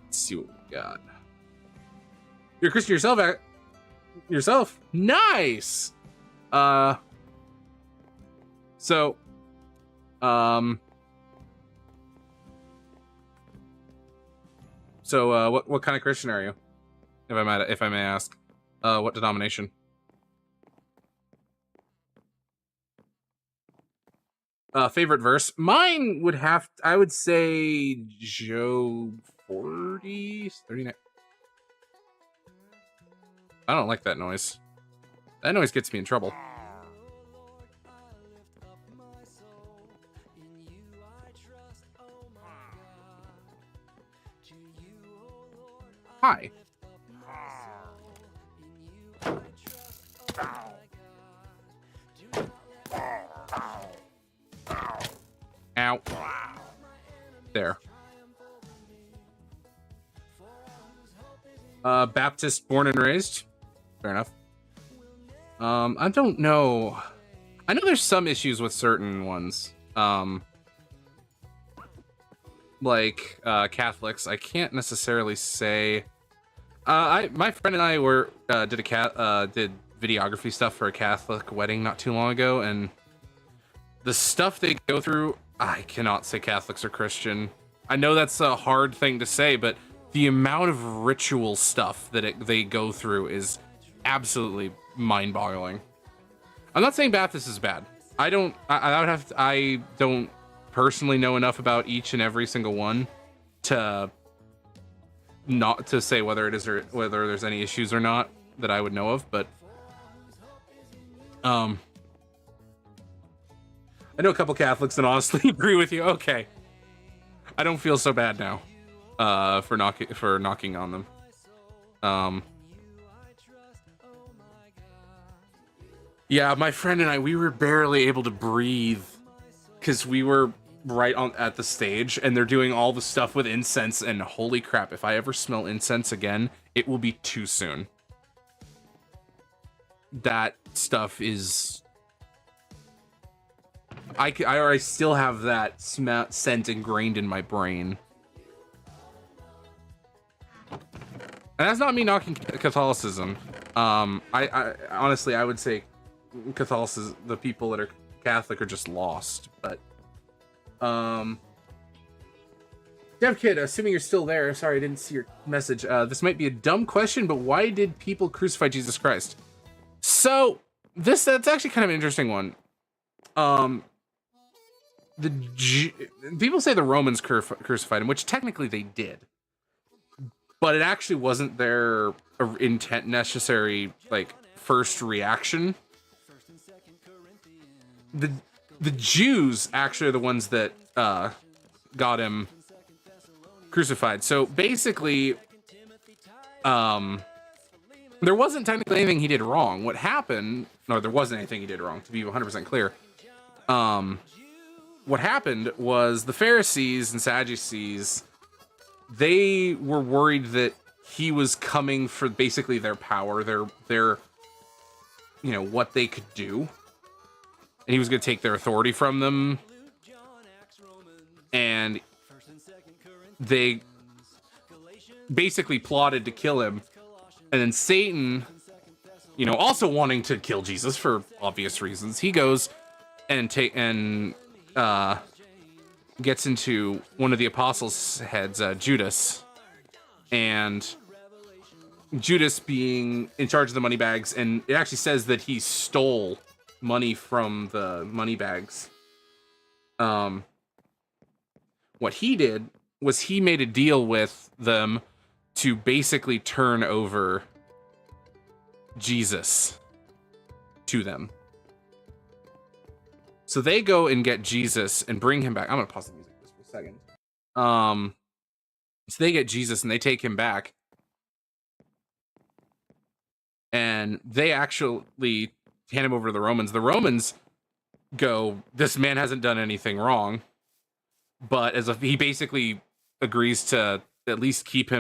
Let's see what we got. You're a Christian yourself? Nice! What kind of Christian are you? If I may ask. What denomination? Favorite verse? Mine would I would say Job 39. I don't like that noise. That noise gets me in trouble. Hi. Ow. There. Baptist born and raised. Fair enough. I don't know. I know there's some issues with certain ones. Like Catholics. I can't necessarily say. My friend and I did videography stuff for a Catholic wedding not too long ago, and the stuff they go through, I cannot say Catholics are Christian. I know that's a hard thing to say, but the amount of ritual stuff that they go through is absolutely mind-boggling. I'm not saying Baptist is bad. I don't personally know enough about each and every single one to not to say whether it is or whether there's any issues or not that I would know of, but I know a couple Catholics and honestly agree with you. Okay, I don't feel so bad now for knocking on them. Yeah, my friend and I, we were barely able to breathe because we were right at the stage and they're doing all the stuff with incense, and holy crap, if I ever smell incense again, it will be too soon. That stuff is... I still have that scent ingrained in my brain. And that's not me knocking Catholicism. I honestly, I would say Catholicism, the people that are Catholic are just lost, but Dev Kid, assuming you're still there, sorry I didn't see your message. This might be a dumb question, but why did people crucify Jesus Christ? So that's actually kind of an interesting one. People say the Romans crucified him, which technically they did, but it actually wasn't their intent necessary, like, first reaction. The Jews actually are the ones that got him crucified. So basically, there wasn't technically anything he did wrong. What happened, no, there wasn't anything he did wrong, to be 100% clear. What happened was the Pharisees and Sadducees, they were worried that he was coming for basically their power, their you know, what they could do. And he was going to take their authority from them. And they basically plotted to kill him. And then Satan, you know, also wanting to kill Jesus for obvious reasons, he goes and gets into one of the apostles' heads, Judas, and Judas being in charge of the money bags, and it actually says that he stole money from the money bags. What he did was he made a deal with them to basically turn over Jesus to them. So they go and get Jesus and bring him back. I'm gonna pause the music just for a second. So they get Jesus and they take him back. And they actually hand him over to the Romans. The Romans go, this man hasn't done anything wrong. But he basically agrees to at least keep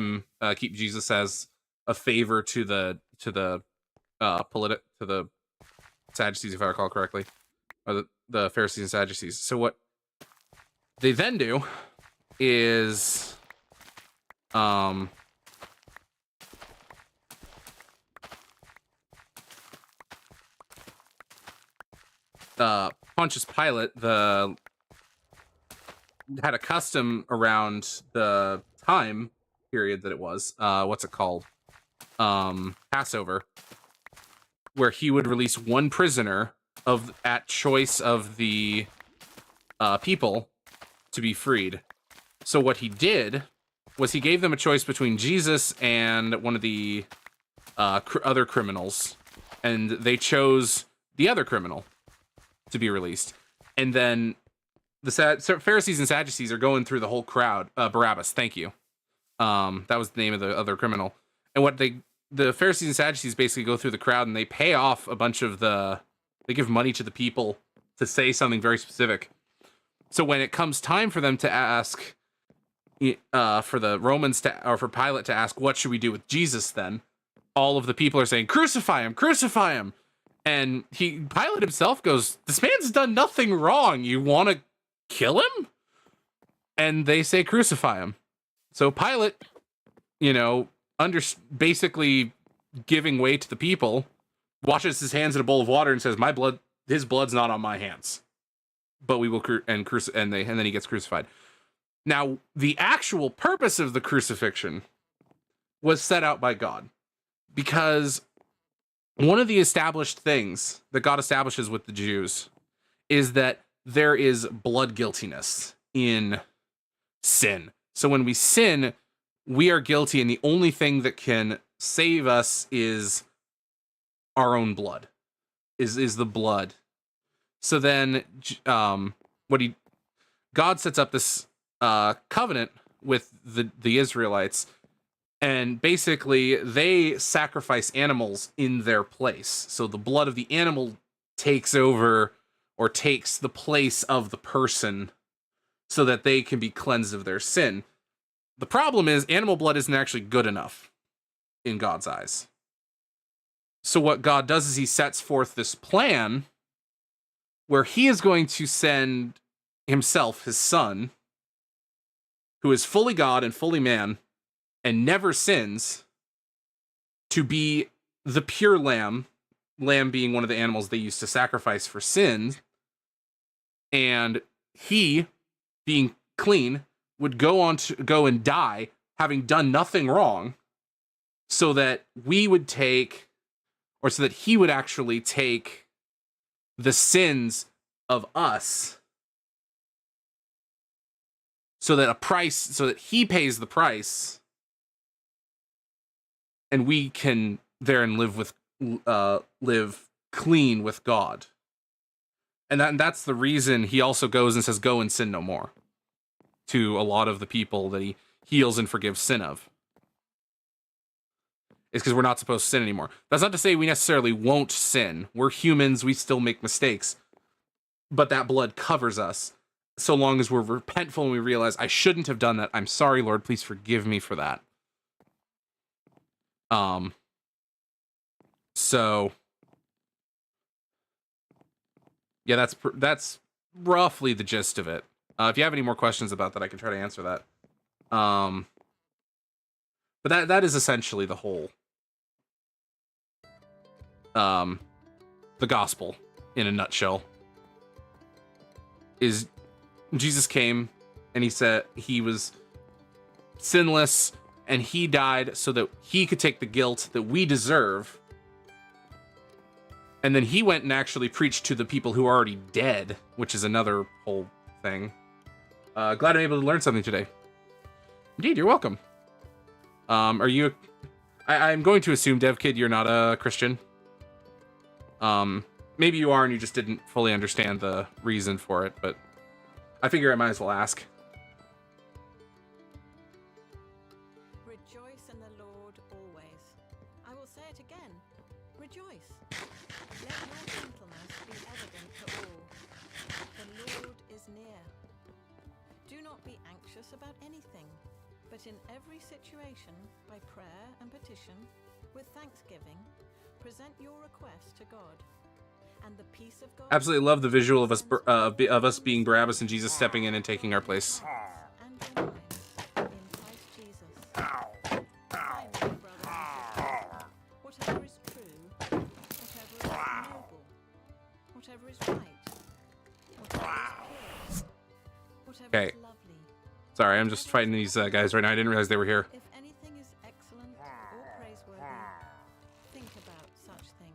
Jesus as a favor to the Sadducees, if I recall correctly, or the Pharisees and Sadducees. So what they then do is Pontius Pilate had a custom around the time period that it was, what's it called? Passover, where he would release one prisoner at choice of the people to be freed. So what he did was he gave them a choice between Jesus and one of the other criminals, and they chose the other criminal to be released. And then the Pharisees and Sadducees are going through the whole crowd. Barabbas, thank you. That was the name of the other criminal. And what the Pharisees and Sadducees basically go through the crowd and they pay off a bunch of they give money to the people to say something very specific. So when it comes time for them to ask, for the Romans or for Pilate to ask, what should we do with Jesus then? All of the people are saying, crucify him, crucify him. And Pilate himself goes, this man's done nothing wrong. You want to kill him? And they say, crucify him. So Pilate, basically giving way to the people, washes his hands in a bowl of water and says, his blood's not on my hands, but we will and then he gets crucified. Now, the actual purpose of the crucifixion was set out by God, because one of the established things that God establishes with the Jews is that there is blood guiltiness in sin. So when we sin, we are guilty, and the only thing that can save us is our own blood, is the blood. So then God sets up this covenant with the Israelites, and basically they sacrifice animals in their place. So the blood of the animal takes over or takes the place of the person so that they can be cleansed of their sin. The problem is animal blood isn't actually good enough in God's eyes. So what God does is he sets forth this plan where he is going to send himself, his son, who is fully God and fully man and never sins, to be the pure lamb being one of the animals they used to sacrifice for sin. And he, being clean, would go and die, having done nothing wrong, so that he would actually take the sins of us, so that he pays the price, and we can therein live clean with God. And that's the reason he also goes and says, go and sin no more, to a lot of the people that heals and forgives sin of. It's because we're not supposed to sin anymore. That's not to say we necessarily won't sin. We're humans, we still make mistakes. But that blood covers us. So long as we're repentful and we realize, I shouldn't have done that. I'm sorry, Lord, please forgive me for that. So yeah, that's roughly the gist of it. If you have any more questions about that, I can try to answer that. But that is essentially the whole the gospel in a nutshell. Is Jesus came and he said he was sinless and he died so that he could take the guilt that we deserve. And then he went and actually preached to the people who are already dead, which is another whole thing. Glad I'm able to learn something today. Indeed, you're welcome. Are you... I'm going to assume, DevKid, you're not a Christian. Maybe you are and you just didn't fully understand the reason for it, but I figure I might as well ask. Rejoice in the Lord always. I will say it again. Rejoice. Let your gentleness be evident to all. The Lord is near. Do not be anxious about anything, but in every situation, by prayer and petition, with thanksgiving, present your request to God. And the peace of God. Absolutely love the visual of us being Barabbas and Jesus stepping in and taking our place. And your minds in Christ Jesus. Finally, brothers and sisters, whatever is true, whatever is noble, whatever is right, whatever is pure, whatever Okay. is lovely. Sorry, I'm just fighting these guys right now. I didn't realize they were here. If anything is excellent or praiseworthy, think about such things.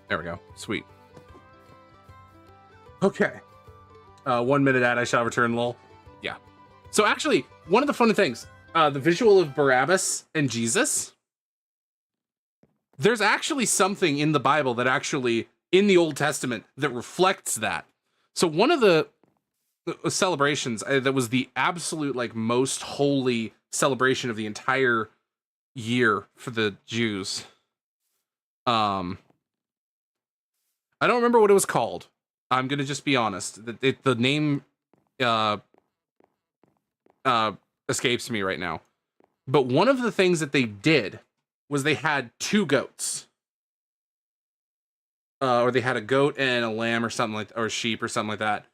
There we go. Sweet. Okay. 1 minute ad, I shall return, lol. Yeah. So actually, one of the fun things, the visual of Barabbas and Jesus, there's actually something in the Bible that actually, in the Old Testament, that reflects that. So one of the celebrations that was the absolute, like, most holy celebration of the entire year for the Jews, I don't remember what it was called. I'm gonna just be honest. The name escapes me right now. But one of the things that they did was they had 2 goats, or they had a goat and a lamb or something like, or a sheep or something like that.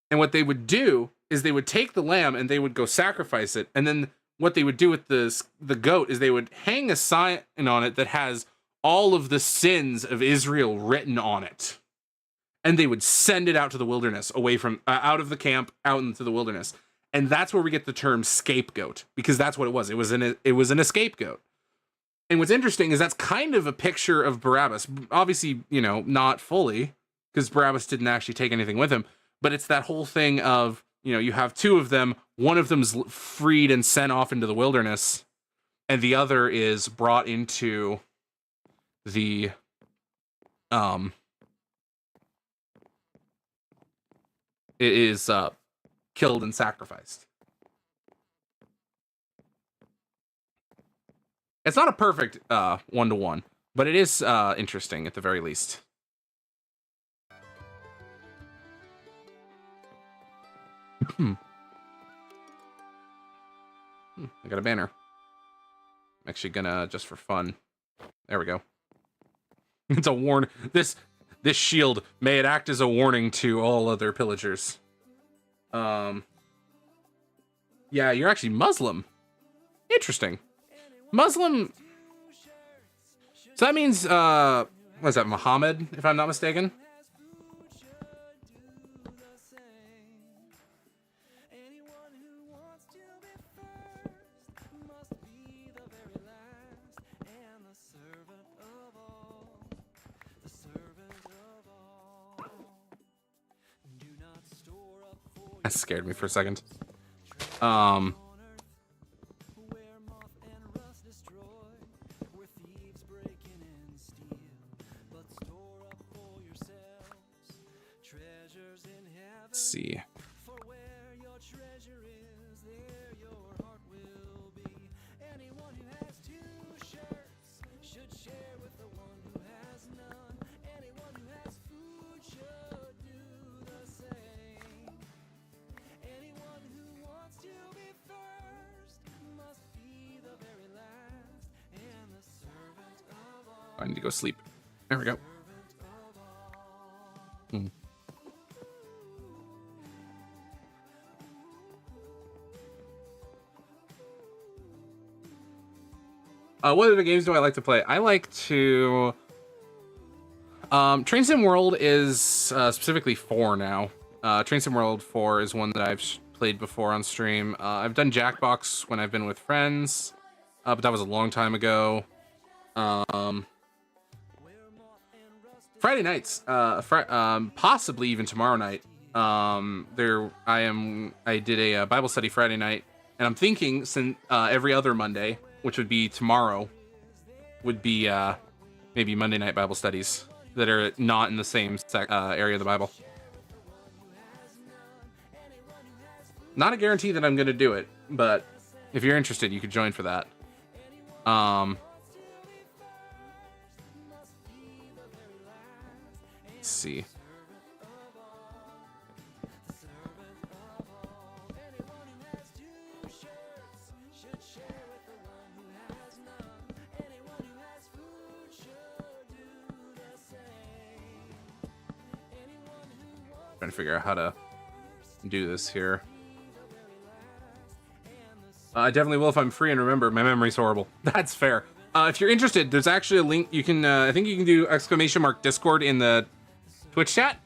And what they would do is they would take the lamb and they would go sacrifice it. And then what they would do with the goat is they would hang a sign on it that has all of the sins of Israel written on it. And they would send it out to the wilderness, away from, out of the camp, out into the wilderness. And that's where we get the term scapegoat, because that's what it was. It was an scapegoat. And what's interesting is that's kind of a picture of Barabbas. Obviously, you know, not fully, because Barabbas didn't actually take anything with him. But it's that whole thing of, you know, you have 2 of them. One of them's freed and sent off into the wilderness, and the other is brought into the it is killed and sacrificed. It's not a perfect 1-to-1, but it is interesting at the very least. I got a banner. I'm actually gonna, just for fun. There we go. It's a warn. This shield, may it act as a warning to all other pillagers. Yeah, you're actually Muslim. Interesting. Muslim. So that means, what is that, Muhammad, if I'm not mistaken? That scared me for a second. I need to go sleep. There we go. What other games do I like to play? I like to... Train Sim World is specifically 4 now. Train Sim World 4 is one that I've played before on stream. I've done Jackbox when I've been with friends, but that was a long time ago. Friday nights, possibly even tomorrow night. I did a Bible study Friday night, and I'm thinking since every other Monday, which would be tomorrow, would be maybe Monday night Bible studies that are not in the same area of the Bible. Not a guarantee that I'm going to do it, but if you're interested, you could join for that. Let's see. Trying to figure out how to do this here. I definitely will if I'm free and remember. My memory's horrible. That's fair. If you're interested, there's actually a link. You can, I think you can do !Discord in the Twitch chat,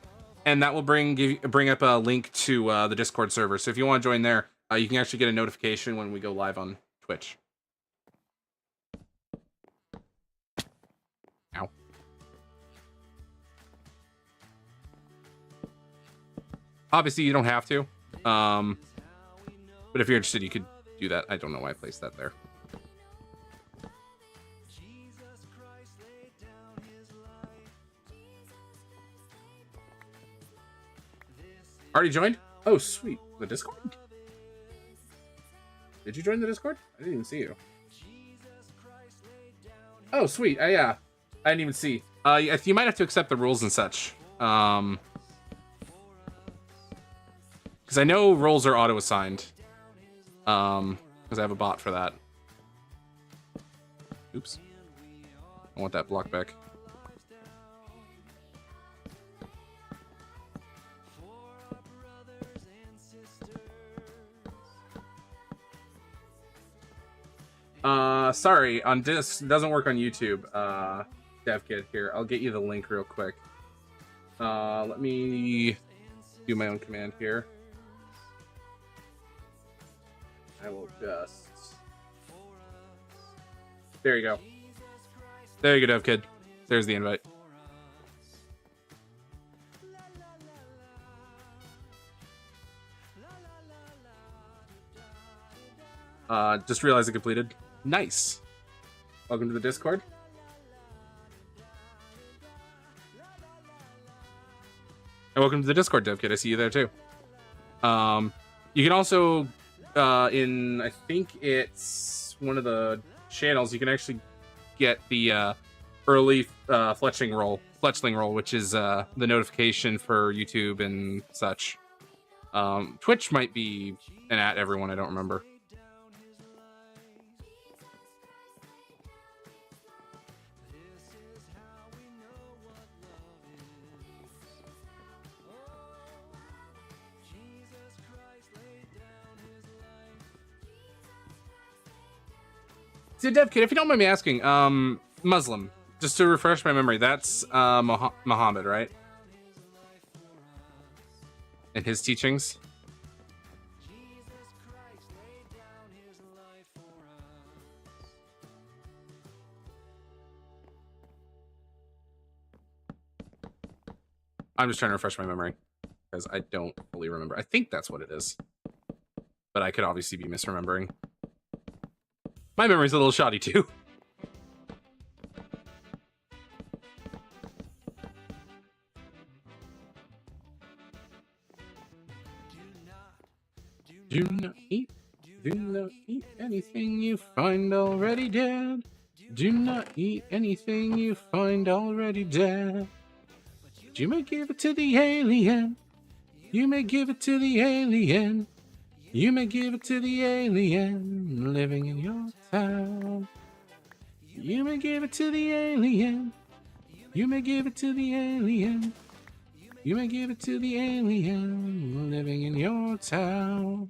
and that will bring up a link to the Discord server. So if you want to join there, you can actually get a notification when we go live on Twitch. Ow. Obviously, you don't have to. But if you're interested, you could do that. I don't know why I placed that there. Already joined? Oh, sweet. The Discord? Did you join the Discord? I didn't even see you. Oh, sweet. Yeah. I didn't even see. You might have to accept the rules and such. Because I know roles are auto-assigned. Because I have a bot for that. Oops. I want that block back. Sorry, on this doesn't work on YouTube. DevKit here. I'll get you the link real quick. Let me do my own command here. I will just... There you go. There you go, DevKid. There's the invite. Just realized it completed. Nice. Welcome to the Discord. And welcome to the Discord, DevKid. I see you there too. You can also... I think it's one of the channels, you can actually get the early fletchling roll, which is the notification for YouTube and such. Twitch might be an at everyone, I don't remember. So, DevKid, if you don't mind me asking, Muslim, just to refresh my memory, that's Muhammad, right? And his teachings? I'm just trying to refresh my memory, because I don't fully remember. I think that's what it is. But I could obviously be misremembering. My memory's a little shoddy, too. Do not eat anything you find already dead. Do not eat anything you find already dead. But you may give it to the alien. You may give it to the alien. You may give it to the alien living in your town. You may give it to the alien. You may give it to the alien. You may give it to the alien living in your town.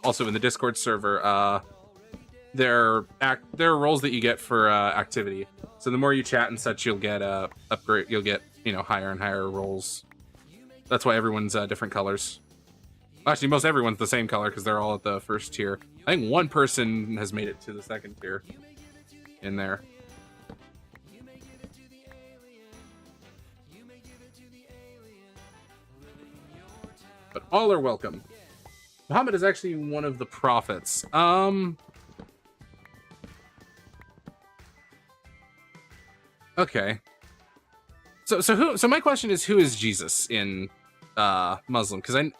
Also in the Discord server, there are roles that you get for activity. So the more you chat and such, you'll get upgrade. You'll get higher and higher roles. That's why everyone's different colors. Actually, most everyone's the same color because they're all at the first tier. I think one person has made it to the second tier in there. But all are welcome. Muhammad is actually one of the prophets. Okay. So my question is, who is Jesus in Muslim? Because I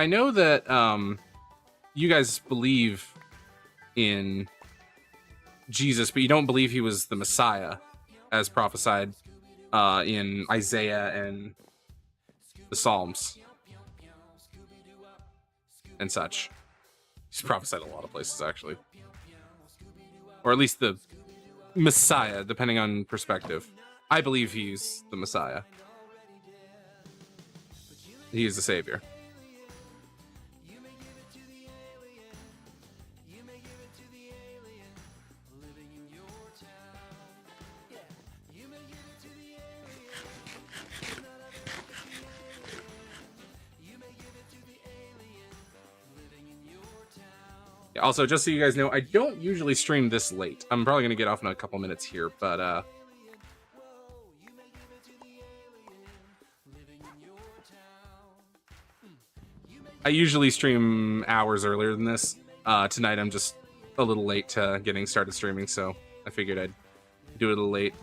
know that you guys believe in Jesus, but you don't believe he was the Messiah as prophesied in Isaiah and the Psalms and such. He's prophesied a lot of places, actually. Or at least the Messiah, depending on perspective. I believe he's the Messiah. He is the Savior. Also, just so you guys know, I don't usually stream this late. I'm probably going to get off in a couple minutes here, but I usually stream hours earlier than this. Tonight I'm just a little late to getting started streaming, so I figured I'd do it a little late.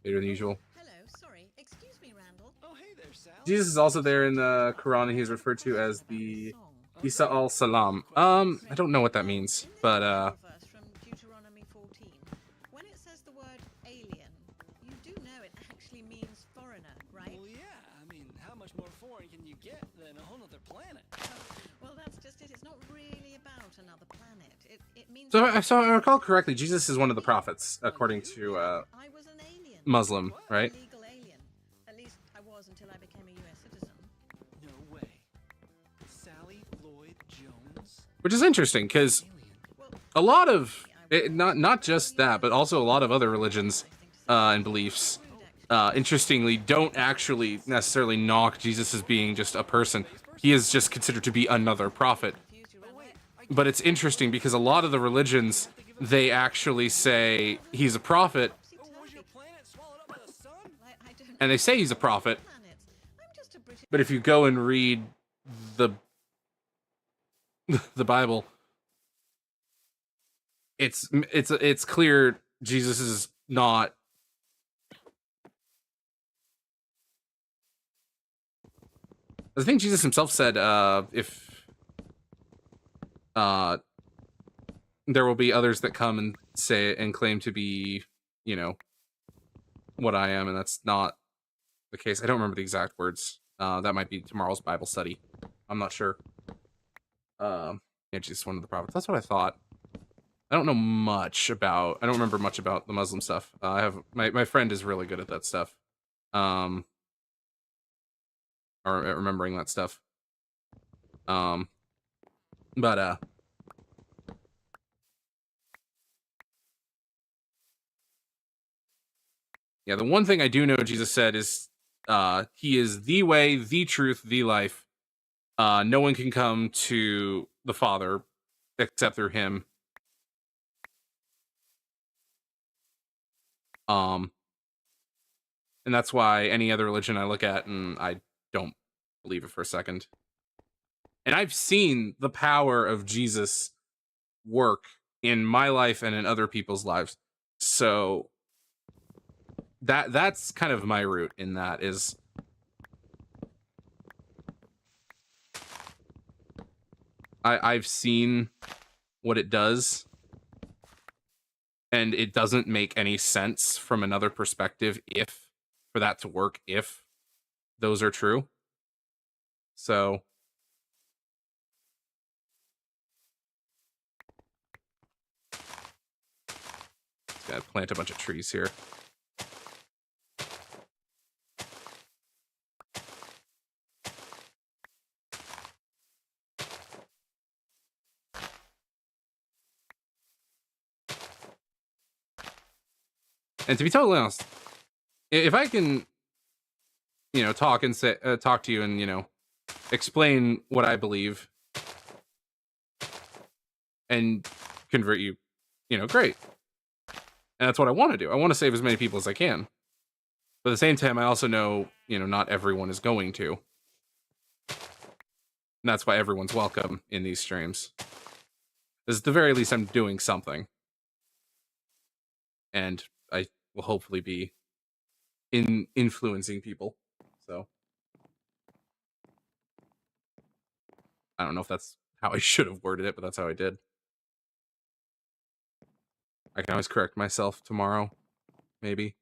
Later than usual. Hello, sorry. Excuse me, Randall. Oh, hey there, Sal. Jesus is also there in the Quran, and he's referred to as the Isa al-Salam. I don't know what that means, but Verse from Deuteronomy 14. When it says the word alien, you do know it actually means foreigner, right? Well, yeah. I mean, how much more foreign can you get than a whole other planet? Well, that's just it. It's not really about another planet. It means. so I recall correctly, Jesus is one of the prophets, according to I was an alien. Muslim, right? A legal alien. At least I was until I became a U.S. citizen. No way. Sally Lloyd Jones? Which is interesting, because Well, a lot of not just that, but also a lot of other religions and beliefs, interestingly, don't actually necessarily knock Jesus as being just a person. He is just considered to be another prophet. But it's interesting because a lot of the religions, they actually say he's a prophet, Oh, was your planet swallowed up by the sun? I don't and they say he's a prophet. planets. I'm just a British. But if you go and read the Bible, it's clear Jesus is not. I think Jesus himself said, if there will be others that come and say and claim to be, what I am, and that's not the case. I don't remember the exact words. That might be tomorrow's Bible study. I'm not sure. Yeah, Jesus, one of the prophets. That's what I thought. I don't remember much about the Muslim stuff. I have my friend is really good at that stuff. Or at remembering that stuff. But yeah, the one thing I do know Jesus said is he is the way, the truth, the life. No one can come to the Father except through him. And that's why any other religion I look at and I don't believe it for a second. And I've seen the power of Jesus work in my life and in other people's lives. So that's kind of my route in that is I've seen what it does. And it doesn't make any sense from another perspective for that to work if those are true. So just gotta plant a bunch of trees here. And to be totally honest, if I can, talk to you and, explain what I believe and convert you, great. And that's what I want to do. I want to save as many people as I can. But at the same time, I also know, not everyone is going to. And that's why everyone's welcome in these streams. At the very least, I'm doing something. And I will hopefully be influencing people. So I don't know if that's how I should have worded it, but that's how I did. I can always correct myself tomorrow, maybe.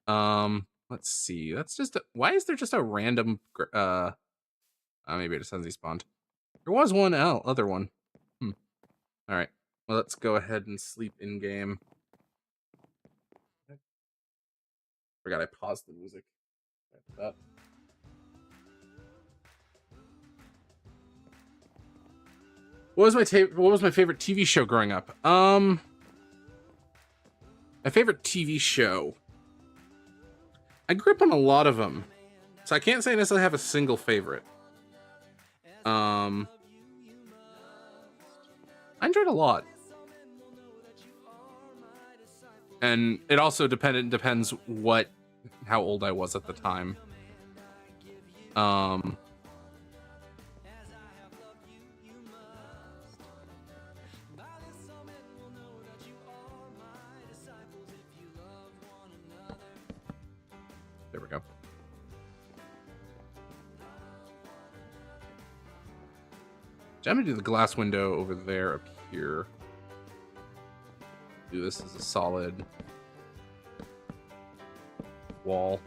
Let's see. That's just why is there just a random maybe it just hasn't spawned. There was one other one. All right. Well, let's go ahead and sleep in game. Forgot I paused the music. What was my favorite TV show growing up? My favorite TV show. I grew up on a lot of them, so I can't say I necessarily have a single favorite. I enjoyed a lot, and it also depends how old I was at the time. There we go. I'm gonna do the glass window over there up here. Do this as a solid wall.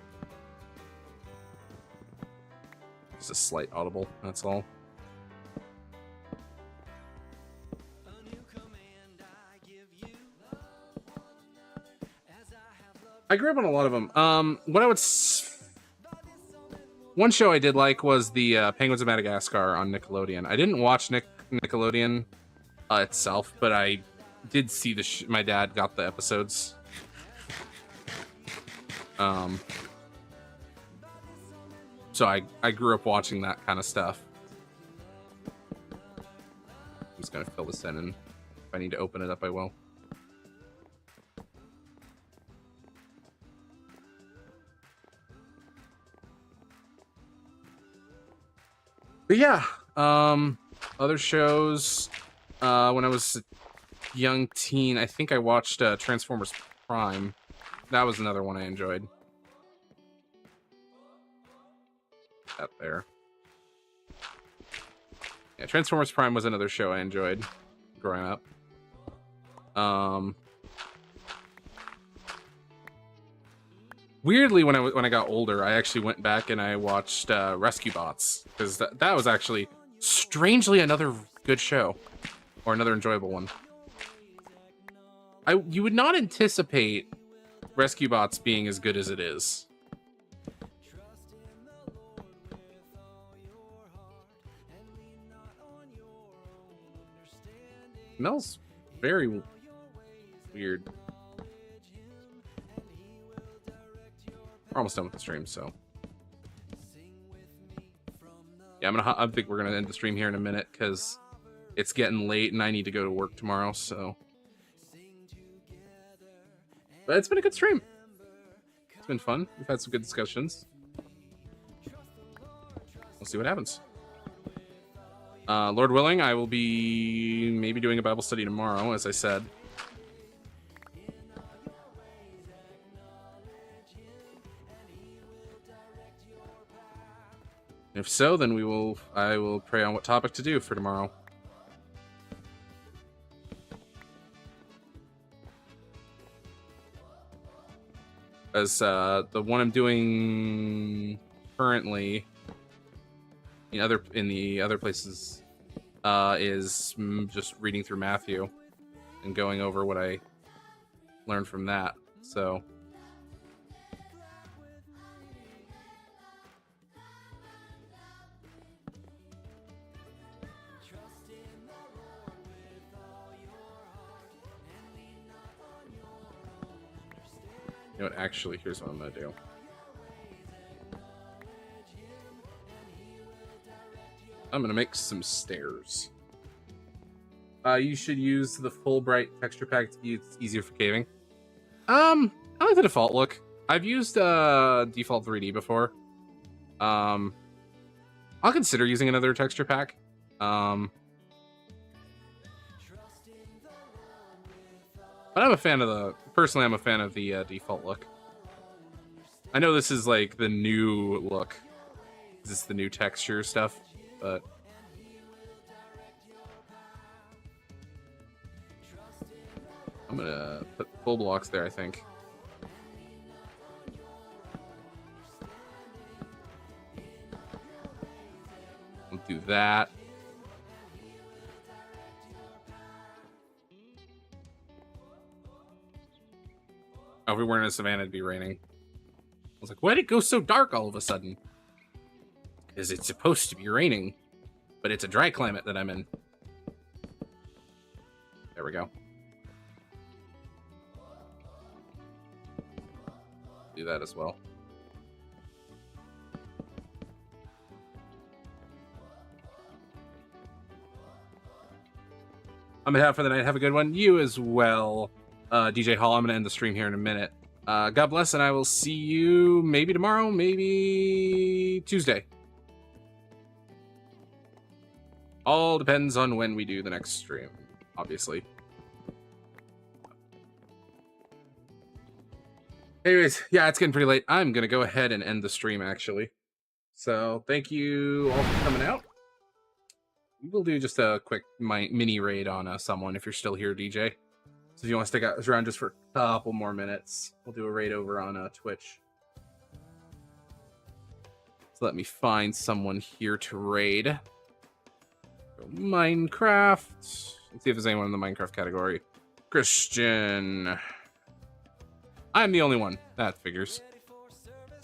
Just a slight audible, that's all. I grew up on a lot of them. One show I did like was the Penguins of Madagascar on Nickelodeon. I didn't watch Nickelodeon itself, but I did see my dad got the episodes. So I grew up watching that kind of stuff. I'm just gonna fill this in, and if I need to open it up, I will. But yeah, other shows, when I was a young teen, I think I watched Transformers Prime. That was another one I enjoyed. That there. Yeah, Transformers Prime was another show I enjoyed growing up. Weirdly, when I got older, I actually went back and I watched Rescue Bots, because that was actually strangely another good show, or another enjoyable one. You would not anticipate Rescue Bots being as good as it is. Smells very weird. We're almost done with the stream, so yeah, I think we're gonna end the stream here in a minute because it's getting late and I need to go to work tomorrow. So, but it's been a good stream. It's been fun. We've had some good discussions. We'll see what happens. Lord willing, I will be maybe doing a Bible study tomorrow, as I said. If so, then I will pray on what topic to do for tomorrow. As the one I'm doing currently in the other places is just reading through Matthew and going over what I learned from that. So you know what, actually, here's what I'm gonna do. I'm gonna make some stairs. You should use the Fullbright texture pack to be easier for caving. I like the default look. I've used default 3D before. I'll consider using another texture pack. But I'm a fan of the default look. I know this is like the new look. This is the new texture stuff, but I'm gonna put full blocks there, I think. We'll do that. Oh, if we weren't in a savannah, it'd be raining. I was like, why'd it go so dark all of a sudden? Because it's supposed to be raining, but it's a dry climate that I'm in. There we go. Do that as well. On behalf of the night, have a good one. You as well, DJ Hall. I'm going to end the stream here in a minute. God bless, and I will see you maybe tomorrow, maybe Tuesday. All depends on when we do the next stream, obviously. Anyways, yeah, it's getting pretty late. I'm going to go ahead and end the stream, actually. So, thank you all for coming out. We will do just a quick mini raid on someone if you're still here, DJ. So if you want to stick around just for a couple more minutes, we'll do a raid over on Twitch. So let me find someone here to raid. Go Minecraft. Let's see if there's anyone in the Minecraft category. Christian. I'm the only one. That figures.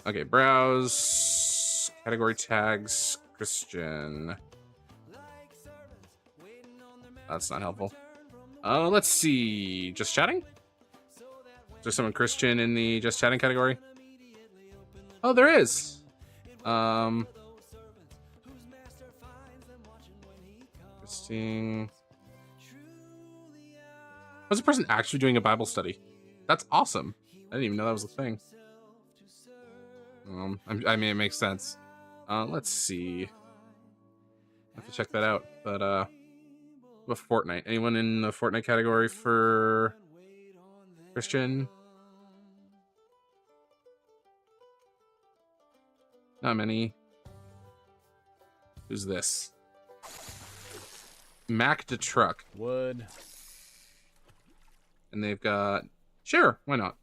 Okay, browse. Category tags. Christian. That's not helpful. Let's see. Just chatting? Is there someone Christian in the just chatting category? Oh, there is. Interesting. Was a person actually doing a Bible study? That's awesome. I didn't even know that was a thing. I mean, it makes sense. Let's see. I have to check that out. But, with Fortnite. Anyone in the Fortnite category for Christian? Not many. Who's this? Mac the Truck. Wood. And they've got... Sure, why not?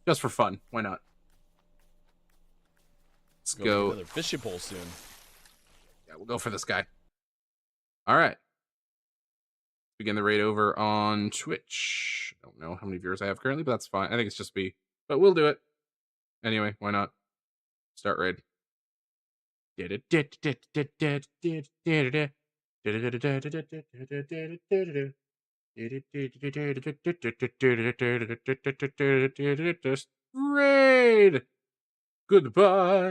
Just for fun, why not? Let's go. Another fishing pole soon. Yeah, we'll go for this guy. All right. Begin the raid over on Twitch. I don't know how many viewers I have currently, but that's fine. I think it's just me. But we'll do it. Anyway, why not? Start raid. Raid! Goodbye.